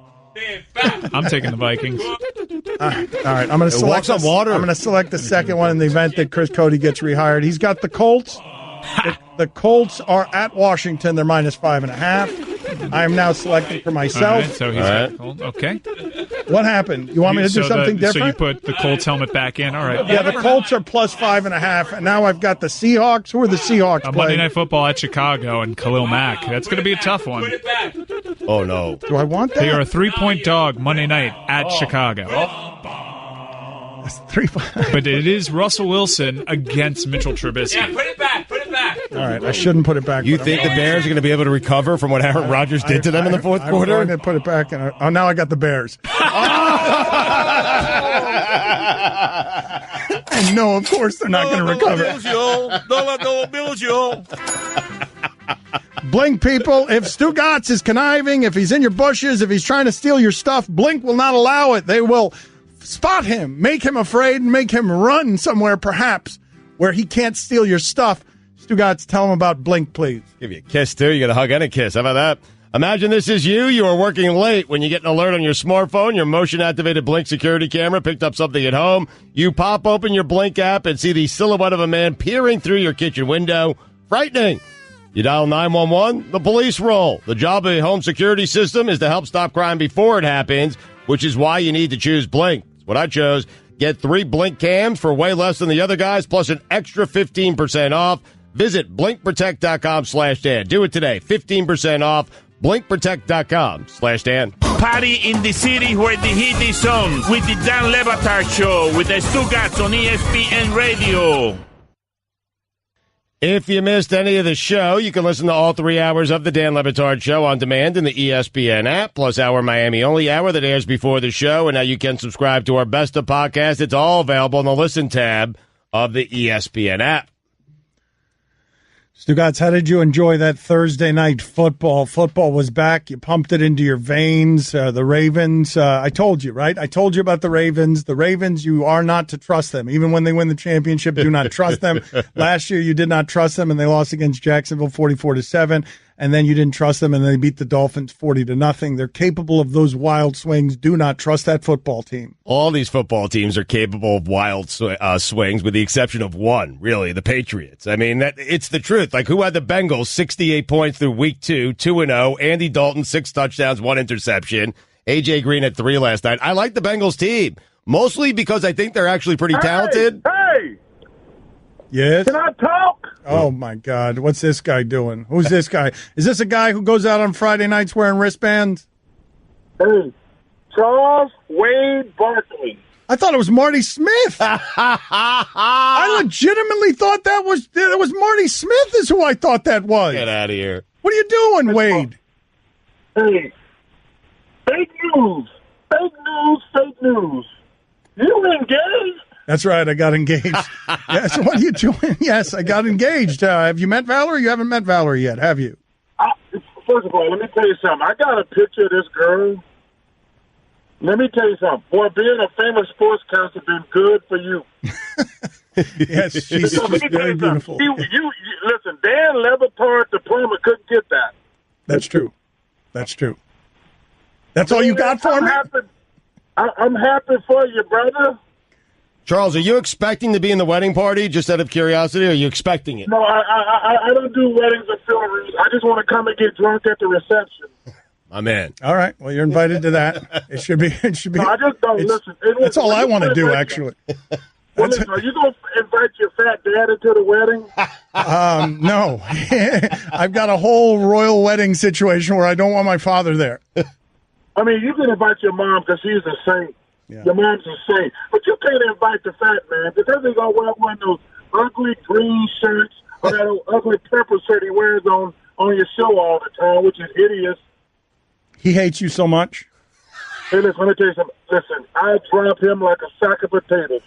I'm taking the Vikings. All right. I'm going to select on water. I'm going to select the second one in the event that Chris Cody gets rehired. He's got the Colts. The Colts are at Washington. They're minus 5.5. I am now selecting for myself. All right, so he's got Colt. Okay. What happened? You want me to do something different? So you put the Colts helmet back in. All right. Yeah, the Colts are plus 5.5, and now I've got the Seahawks. Who are the Seahawks playing? Monday Night Football at Chicago and Khalil Mack. That's going to be a tough one. Put it back. Oh, no. Do I want that? They are a 3-point dog Monday night at Chicago. That's 3-5. But it is Russell Wilson against Mitchell Trubisky. Yeah, put it back. Put it back. All right, I shouldn't put it back. You think the Bears are going to be able to recover from what Aaron Rodgers did to them in the fourth quarter? I'm going to put it back. Oh, now I got the Bears. And no, of course they're not going to recover. Bills, yo. No, Bills, yo. Blink, people. If Stugotz is conniving, if he's in your bushes, if he's trying to steal your stuff, Blink will not allow it. They will spot him, make him afraid, and make him run somewhere, perhaps, where he can't steal your stuff. Stugotz, tell him about Blink, please. Give you a kiss, too. You get a hug and a kiss. How about that? Imagine this is you. You are working late when you get an alert on your smartphone. Your motion-activated Blink security camera picked up something at home. You pop open your Blink app and see the silhouette of a man peering through your kitchen window. Frightening. You dial 911, the police roll. The job of a home security system is to help stop crime before it happens, which is why you need to choose Blink. That's what I chose. Get 3 Blink cams for way less than the other guys, plus an extra 15% off. Visit blinkprotect.com/Dan. Do it today. 15% off. blinkprotect.com/Dan. Party in the city where the heat is on with the Dan Le Batard Show with the Stugotz on ESPN Radio. If you missed any of the show, you can listen to all 3 hours of the Dan Le Batard Show on demand in the ESPN app, plus our Miami-only hour that airs before the show. And now you can subscribe to our Best of podcast. It's all available in the Listen tab of the ESPN app. Stugotz, how did you enjoy that Thursday night football? Football was back. You pumped it into your veins. The Ravens, I told you, right? I told you about the Ravens. The Ravens, you are not to trust them. Even when they win the championship, do not trust them. Last year, you did not trust them, and they lost against Jacksonville 44-7. And then you didn't trust them, and they beat the Dolphins 40-0. They're capable of those wild swings. Do not trust that football team. All these football teams are capable of wild swings, with the exception of one, really, the Patriots. I mean, it's the truth. Like, who had the Bengals 68 points through week 2, 2-0, Andy Dalton, 6 touchdowns, 1 interception, A.J. Green at 3 last night. I like the Bengals team, mostly because I think they're actually pretty talented. Hey! Yes? Can I talk? Oh, my God. What's this guy doing? Who's this guy? Is this a guy who goes out on Friday nights wearing wristbands? Hey, Charles Wade Barkley. I thought it was Marty Smith. I legitimately thought that was Marty Smith is who I thought that was. Get out of here. What are you doing, Wade? Hey, fake news. Fake news, fake news. You engaged? That's right. I got engaged. Yes. What are you doing? Yes, I got engaged. Have you met Valerie? You haven't met Valerie yet, have you? First of all, let me tell you something. I got a picture of this girl. Let me tell you something. Boy, being a famous sportscaster has been good for you. Yes, she's very beautiful. You listen, Dan Le Batard diploma couldn't get that. That's true. That's true. That's all you got for me? I'm happy for you, brother. Charles, are you expecting to be in the wedding party, just out of curiosity, or are you expecting it? No, I don't do weddings or funerals. I just want to come and get drunk at the reception. My man. All right. Well, you're invited to that. It should be. No, I just don't listen. That's all I want to do, actually. Well, listen, are you going to invite your fat dad into the wedding? No. I've got a whole royal wedding situation where I don't want my father there. I mean, you can invite your mom because she's a saint. Yeah. Your mom's a saint. But you can't invite the fat man because they're going to wear one of those ugly green shirts or that old ugly purple shirt he wears on your show all the time, which is hideous. He hates you so much? Hey, listen, let me tell you something. Listen, I drop him like a sack of potatoes.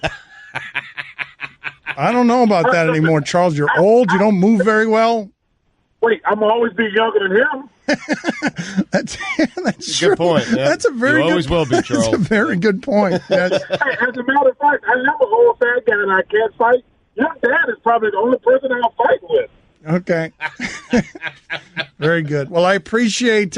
I don't know about that anymore, Charles. You're old. You don't move very well. Wait, I'm always be younger than him. That's a good point. Yeah. That's a very you always will be, Charles. That's a very good point. Yes. Hey, as a matter of fact, I am an old fat guy and I can't fight. Your dad is probably the only person I'll fight with. Okay. Very good. Well, I appreciate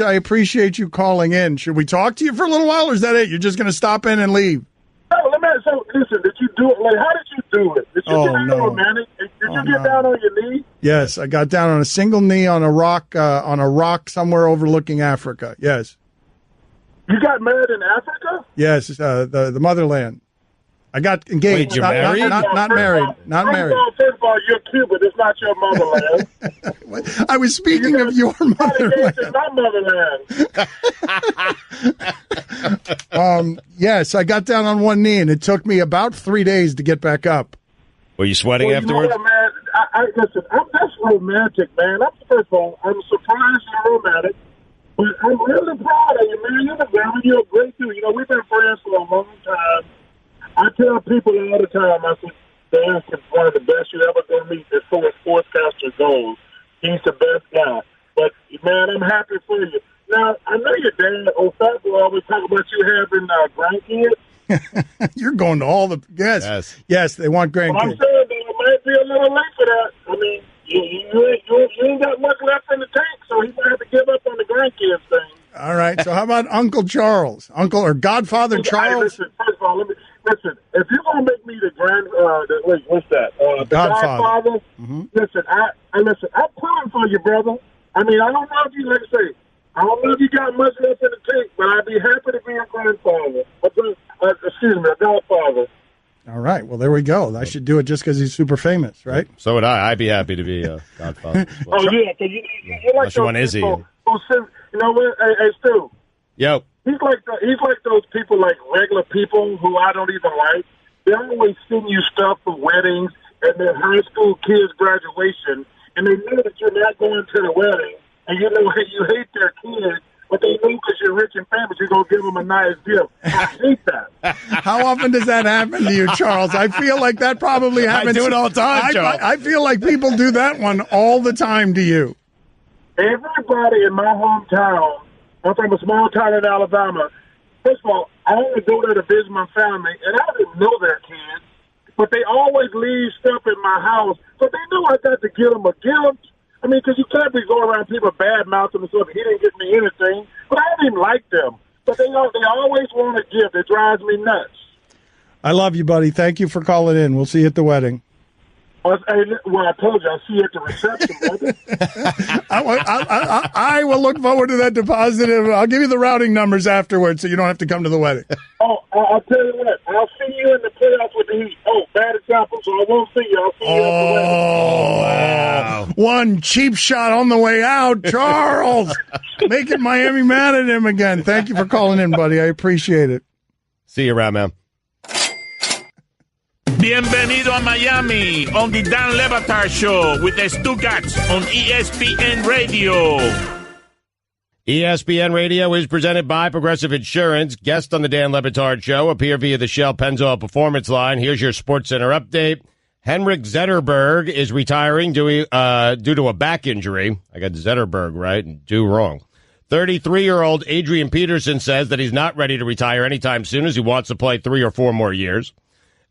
you calling in. Should we talk to you for a little while, or is that it? You're just going to stop in and leave? No, so listen, did you do it? Like, how did you do it? Did you get romantic? Did you get down on your knee? Yes, I got down on a single knee on a rock somewhere overlooking Africa. Yes. You got married in Africa? Yes, the motherland. I got engaged. Wait, you're married? Not married. Not married. First of all, you're Cuban. It's not your motherland. I was speaking of your motherland. It's my motherland. Yes, I got down on one knee, and it took me about 3 days to get back up. Were you sweating afterwards? You know what, man? Listen, that's romantic, man. First of all, I'm surprised you're romantic, but I'm really proud of you, man. You're a great dude. You know, we've been friends for a long time. I tell people all the time, I said, Dan's one of the best you're ever going to meet as far as sportscaster goes. He's the best guy. But, man, I'm happy for you. Now, I know your dad, old fat boy, always talk about you having grandkids. You're going to all the yes, they want grandkids. Well, I'm saying that it might be a little late for that. I mean, you ain't got much left in the tank, so he might have to give up on the grandkids thing. All right. So how about Uncle Charles, Uncle or Godfather Charles? Listen, first of all, listen. If you're gonna make me the what's that? The Godfather. Mm-hmm. Listen, I'm pulling for you, brother. I mean, I don't know if you I don't know if you got much left in the tank, but I'd be happy to be a grandfather. A Godfather. All right. Well, there we go. I should do it just because he's super famous, right? So would I. I'd be happy to be a Godfather. Oh yeah, because you're like those Izzy. People who you know what? Hey, Stu. Yo. He's like those people, like regular people who I don't even like. They always send you stuff for weddings and their high school kids' graduation, and they know that you're not going to the wedding, and you know you hate their kids, but they know because you're rich and famous, you're going to give them a nice gift. I hate that. How often does that happen to you, Charles? I feel like that probably happens. I do it all the time, Charles. I feel like people do that one all the time to you. Everybody in my hometown, I'm from a small town in Alabama. First of all, I only go there to visit my family, and I didn't know their kids, but they always leave stuff in my house, so they know I got to give them a gift. I mean, because you can't be going around people bad-mouthing and stuff. He didn't get me anything, but I didn't even like them. But they always want a gift. It drives me nuts. I love you, buddy. Thank you for calling in. We'll see you at the wedding. Well, I told you, I'll see you at the reception, brother. I will look forward to that deposit. I'll give you the routing numbers afterwards so you don't have to come to the wedding. Oh, I'll tell you what. I'll see you in the playoffs with the Heat. Oh, bad example, so I won't see you. I'll see you at the wedding. Oh, wow. One cheap shot on the way out. Charles, making Miami mad at him again. Thank you for calling in, buddy. I appreciate it. See you around, man. Bienvenido a Miami on the Dan Le Batard Show with the Stugotz on ESPN Radio. ESPN Radio is presented by Progressive Insurance. Guest on the Dan Le Batard Show appear via the Shell Pennzoil Performance Line. Here's your SportsCenter update. Henrik Zetterberg is retiring due to a back injury. I got Zetterberg right and do wrong. 33-year-old Adrian Peterson says that he's not ready to retire anytime soon as he wants to play 3 or 4 more years.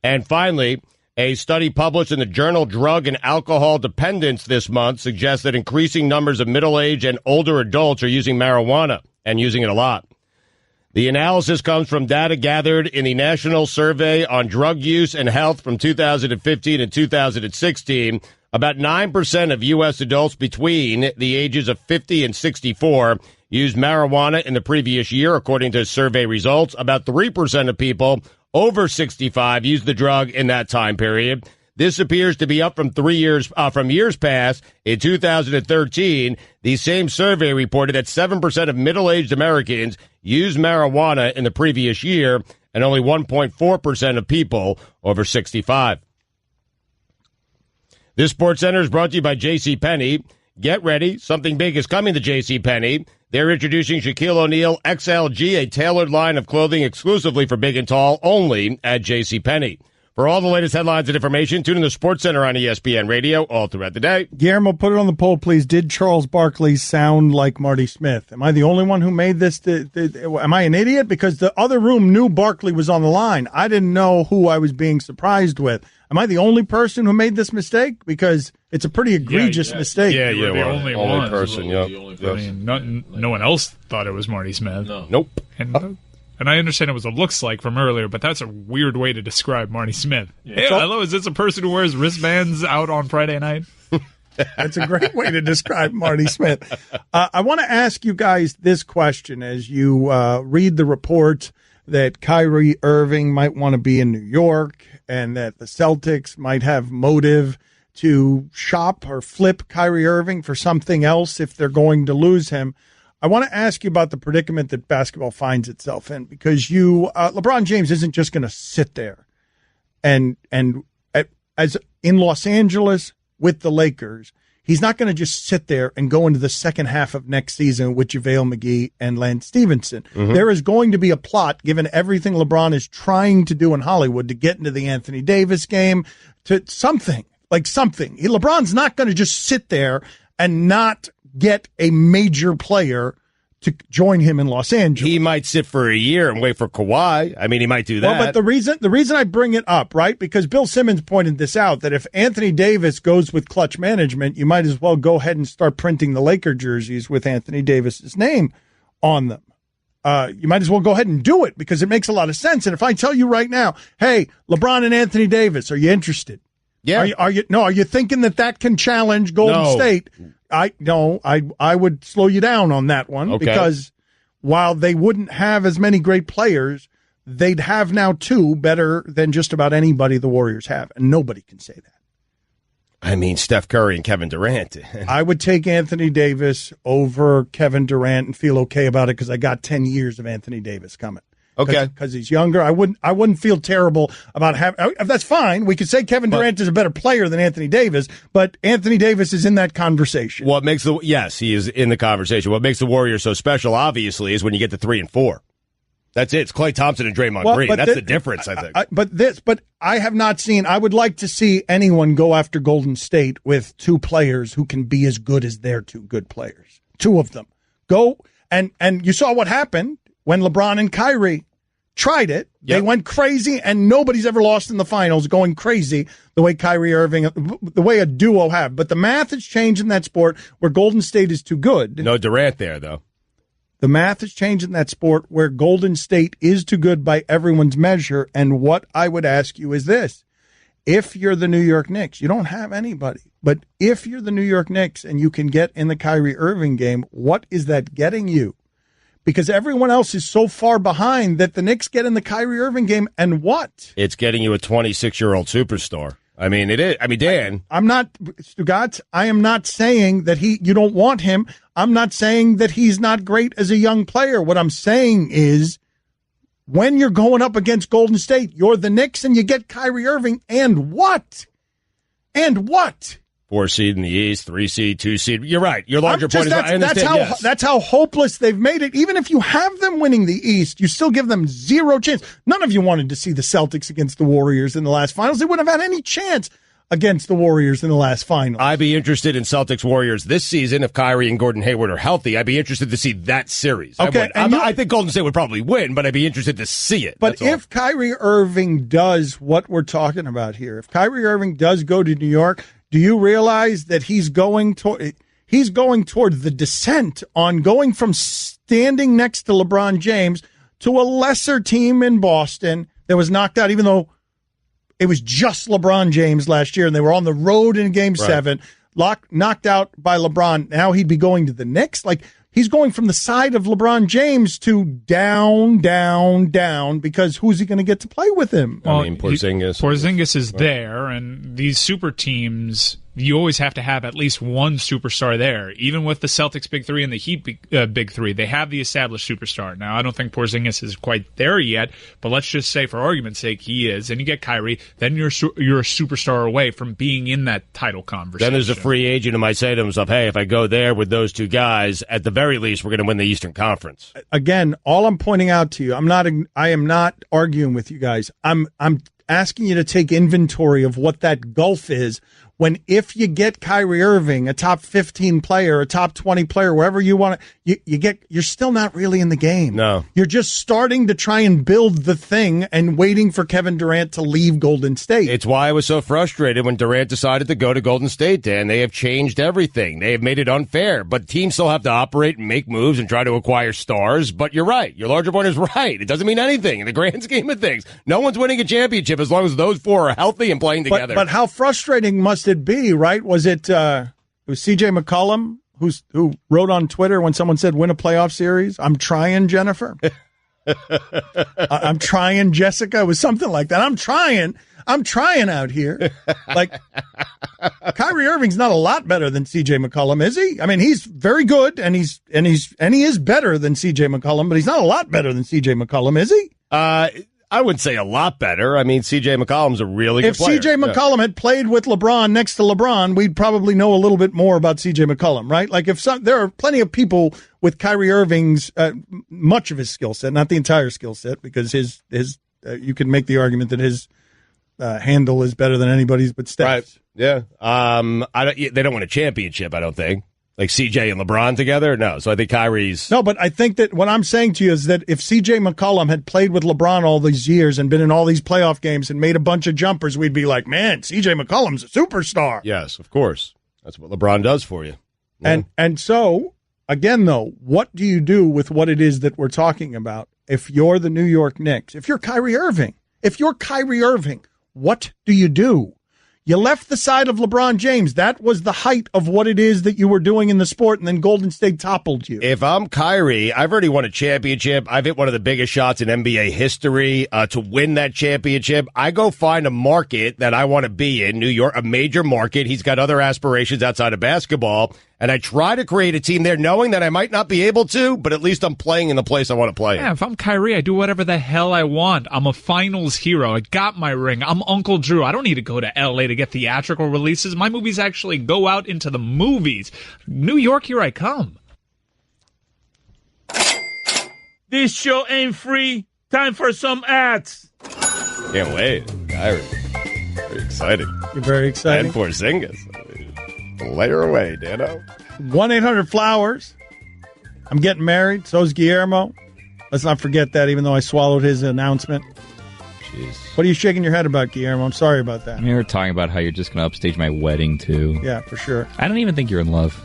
And finally, a study published in the journal Drug and Alcohol Dependence this month suggests that increasing numbers of middle-aged and older adults are using marijuana and using it a lot. The analysis comes from data gathered in the National Survey on Drug Use and Health from 2015 and 2016. About 9% of U.S. adults between the ages of 50 and 64 used marijuana in the previous year, according to survey results. About 3% of people over 65 used the drug in that time period. This appears to be up from years past. In 2013, the same survey reported that 7% of middle-aged Americans used marijuana in the previous year, and only 1.4% of people over 65. This SportsCenter is brought to you by JCPenney. Get ready. Something big is coming to JCPenney. They're introducing Shaquille O'Neal XLG, a tailored line of clothing exclusively for big and tall, only at JCPenney. For all the latest headlines and information, tune in to SportsCenter on ESPN Radio all throughout the day. Guillermo, put it on the poll, please. Did Charles Barkley sound like Marty Smith? Am I the only one who made this? Am I an idiot? Because the other room knew Barkley was on the line. I didn't know who I was being surprised with. Am I the only person who made this mistake? Because it's a pretty egregious mistake. Yeah, you're the only one person. Yeah, I mean, no one else thought it was Marty Smith. No. Nope. And I understand it was a looks like from earlier, but that's a weird way to describe Marty Smith. Yeah. Hey, hello, is this a person who wears wristbands out on Friday night? That's a great way to describe Marty Smith. I want to ask you guys this question as you read the report that Kyrie Irving might want to be in New York and that the Celtics might have motive to shop or flip Kyrie Irving for something else if they're going to lose him. I want to ask you about the predicament that basketball finds itself in, because LeBron James isn't just going to sit there and as in Los Angeles with the Lakers, he's not going to just sit there and go into the second half of next season with JaVale McGee and Lance Stevenson. Mm-hmm. There is going to be a plot, given everything LeBron is trying to do in Hollywood, to get into the Anthony Davis game, to something. LeBron's not going to just sit there and not get a major player to join him in Los Angeles. He might sit for a year and wait for Kawhi. I mean, he might do that. Well, but the reason I bring it up, right, because Bill Simmons pointed this out, that if Anthony Davis goes with clutch management, you might as well go ahead and start printing the Laker jerseys with Anthony Davis's name on them. You might as well go ahead and do it because it makes a lot of sense. And if I tell you right now, hey, LeBron and Anthony Davis, are you interested? Yeah. Are you thinking that can challenge Golden State? I would slow you down on that one because while they wouldn't have as many great players, they'd have now two better than just about anybody the Warriors have, and nobody can say that. I mean, Steph Curry and Kevin Durant. I would take Anthony Davis over Kevin Durant and feel okay about it because I got 10 years of Anthony Davis coming. Okay, because he's younger. I wouldn't feel terrible about having. That's fine. We could say Kevin Durant is a better player than Anthony Davis, but Anthony Davis is in that conversation. Yes, he is in the conversation. What makes the Warriors so special, obviously, is when you get to 3 and 4. That's it. It's Klay Thompson and Draymond Green. That's the difference, I think. But I have not seen. I would like to see anyone go after Golden State with two players who can be as good as their two good players. Two of them go and you saw what happened. When LeBron and Kyrie tried it, they went crazy, and nobody's ever lost in the finals going crazy the way Kyrie Irving, the way a duo have. But the math has changed in that sport where Golden State is too good. No Durant there, though. The math has changed in that sport where Golden State is too good by everyone's measure. And what I would ask you is this. If you're the New York Knicks, you don't have anybody. But if you're the New York Knicks and you can get in the Kyrie Irving game, what is that getting you? Because everyone else is so far behind that the Knicks get in the Kyrie Irving game, and what? It's getting you a 26-year-old superstar. I mean, it is. I mean, Dan. I'm not, Stugotz, I am not saying that you don't want him. I'm not saying that he's not great as a young player. What I'm saying is when you're going up against Golden State, you're the Knicks and you get Kyrie Irving, and what? And what? 4 seed in the East, 3 seed, 2 seed. You're right. Your larger point is, I understand. That's how hopeless they've made it. Even if you have them winning the East, you still give them zero chance. None of you wanted to see the Celtics against the Warriors in the last finals. They wouldn't have had any chance against the Warriors in the last final. I'd be interested in Celtics Warriors this season if Kyrie and Gordon Hayward are healthy. I'd be interested to see that series. Okay, I think Golden State would probably win, but I'd be interested to see it. But if Kyrie Irving does what we're talking about here, if Kyrie Irving does go to New York, do you realize that he's going toward the descent on going from standing next to LeBron James to a lesser team in Boston that was knocked out, even though it was just LeBron James last year and they were on the road in Game 7, knocked out by LeBron. Now he'd be going to the Knicks. Like, he's going from the side of LeBron James to down, down, down, because who's he going to get to play with him? I mean, Porzingis is there, and these super teams, you always have to have at least one superstar there. Even with the Celtics Big Three and the Heat Big Three, they have the established superstar. Now, I don't think Porzingis is quite there yet, but let's just say, for argument's sake, he is. And you get Kyrie, then you're a superstar away from being in that title conversation. Then there's a free agent who might say to himself, hey, if I go there with those two guys, at the very least, we're going to win the Eastern Conference. Again, all I'm pointing out to you, I am not arguing with you guys. I'm asking you to take inventory of what that gulf is. When if you get Kyrie Irving, a top 15 player, a top 20 player, wherever you want to, you're still not really in the game. No. You're just starting to try and build the thing and waiting for Kevin Durant to leave Golden State. It's why I was so frustrated when Durant decided to go to Golden State, Dan. They have changed everything. They have made it unfair, but teams still have to operate and make moves and try to acquire stars. But you're right. Your larger point is right. It doesn't mean anything in the grand scheme of things. No one's winning a championship as long as those four are healthy and playing together. But how frustrating must it be, right? Was it C.J. McCollum who wrote on Twitter when someone said win a playoff series? I'm trying, Jennifer. I'm trying, Jessica. It was something like that. I'm trying out here. Like, Kyrie Irving's not a lot better than C.J. McCollum, is he? I mean, he's very good, and he is better than C.J. McCollum, but he's not a lot better than C.J. McCollum, is he? I wouldn't say a lot better. I mean, C.J. McCollum's a really good player. If C.J. McCollum had played with LeBron next to LeBron, we'd probably know a little bit more about C.J. McCollum, right? Like, there are plenty of people with Kyrie Irving's much of his skill set, not the entire skill set, because his you can make the argument that his handle is better than anybody's but Steph's. Right. Yeah. They don't win a championship, I don't think. Like CJ and LeBron together? No. So I think Kyrie's... No, but I think that what I'm saying to you is that if CJ McCollum had played with LeBron all these years and been in all these playoff games and made a bunch of jumpers, we'd be like, man, CJ McCollum's a superstar. Yes, of course. That's what LeBron does for you. Yeah. And so, again, though, what do you do with what it is that we're talking about if you're the New York Knicks? If you're Kyrie Irving, what do you do? You left the side of LeBron James. That was the height of what it is that you were doing in the sport, and then Golden State toppled you. If I'm Kyrie, I've already won a championship. I've hit one of the biggest shots in NBA history to win that championship. I go find a market that I want to be in, New York, a major market. He's got other aspirations outside of basketball, and I try to create a team there knowing that I might not be able to, but at least I'm playing in the place I want to play in. Yeah, if I'm Kyrie, I do whatever the hell I want. I'm a finals hero. I got my ring. I'm Uncle Drew. I don't need to go to L.A. to get theatrical releases. My movies actually go out into the movies. New York, here I come. This show ain't free. Time for some ads. Can't wait. Kyrie. Very exciting. You're very excited. And Porzingis. Layer away, Dano. 1-800-Flowers. I'm getting married. So's Guillermo. Let's not forget that, even though I swallowed his announcement. Jeez. What are you shaking your head about, Guillermo? I'm sorry about that. You were talking about how you're just going to upstage my wedding, too. Yeah, for sure. I don't even think you're in love.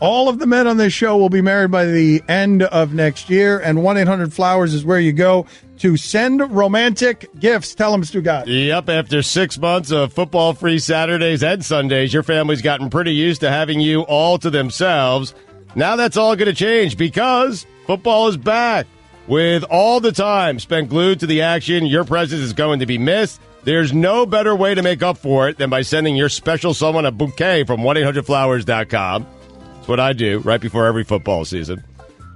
All of the men on this show will be married by the end of next year, and 1-800-Flowers is where you go to send romantic gifts. Tell them, Stugotz. Yep, after 6 months of football-free Saturdays and Sundays, your family's gotten pretty used to having you all to themselves. Now that's all going to change because football is back. With all the time spent glued to the action, your presence is going to be missed. There's no better way to make up for it than by sending your special someone a bouquet from 1-800-Flowers.com. That's what I do right before every football season.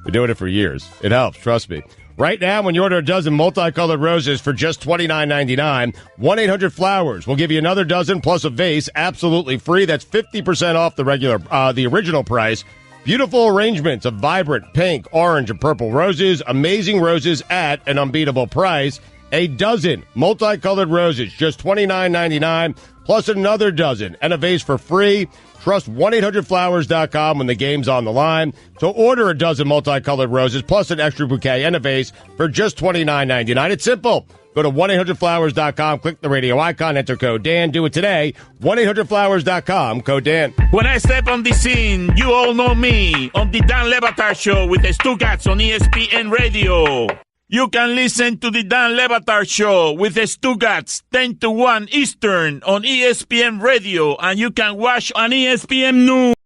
Been doing it for years. It helps, trust me. Right now, when you order a dozen multicolored roses for just $29.99, 1-800-Flowers will give you another dozen plus a vase absolutely free. That's 50% off the original price. Beautiful arrangements of vibrant pink, orange, and purple roses. Amazing roses at an unbeatable price. A dozen multicolored roses, just $29.99, plus another dozen and a vase for free. Trust 1-800-Flowers.com when the game's on the line. So order a dozen multicolored roses plus an extra bouquet and a vase for just $29.99. It's simple. Go to 1-800-Flowers.com, click the radio icon, enter code Dan. Do it today. 1-800-Flowers.com, code Dan. When I step on the scene, you all know me on the Dan Le Batard Show with the Stugotz on ESPN Radio. You can listen to the Dan Le Batard Show with the Stugotz 10 to 1 Eastern on ESPN Radio, and you can watch on ESPN News.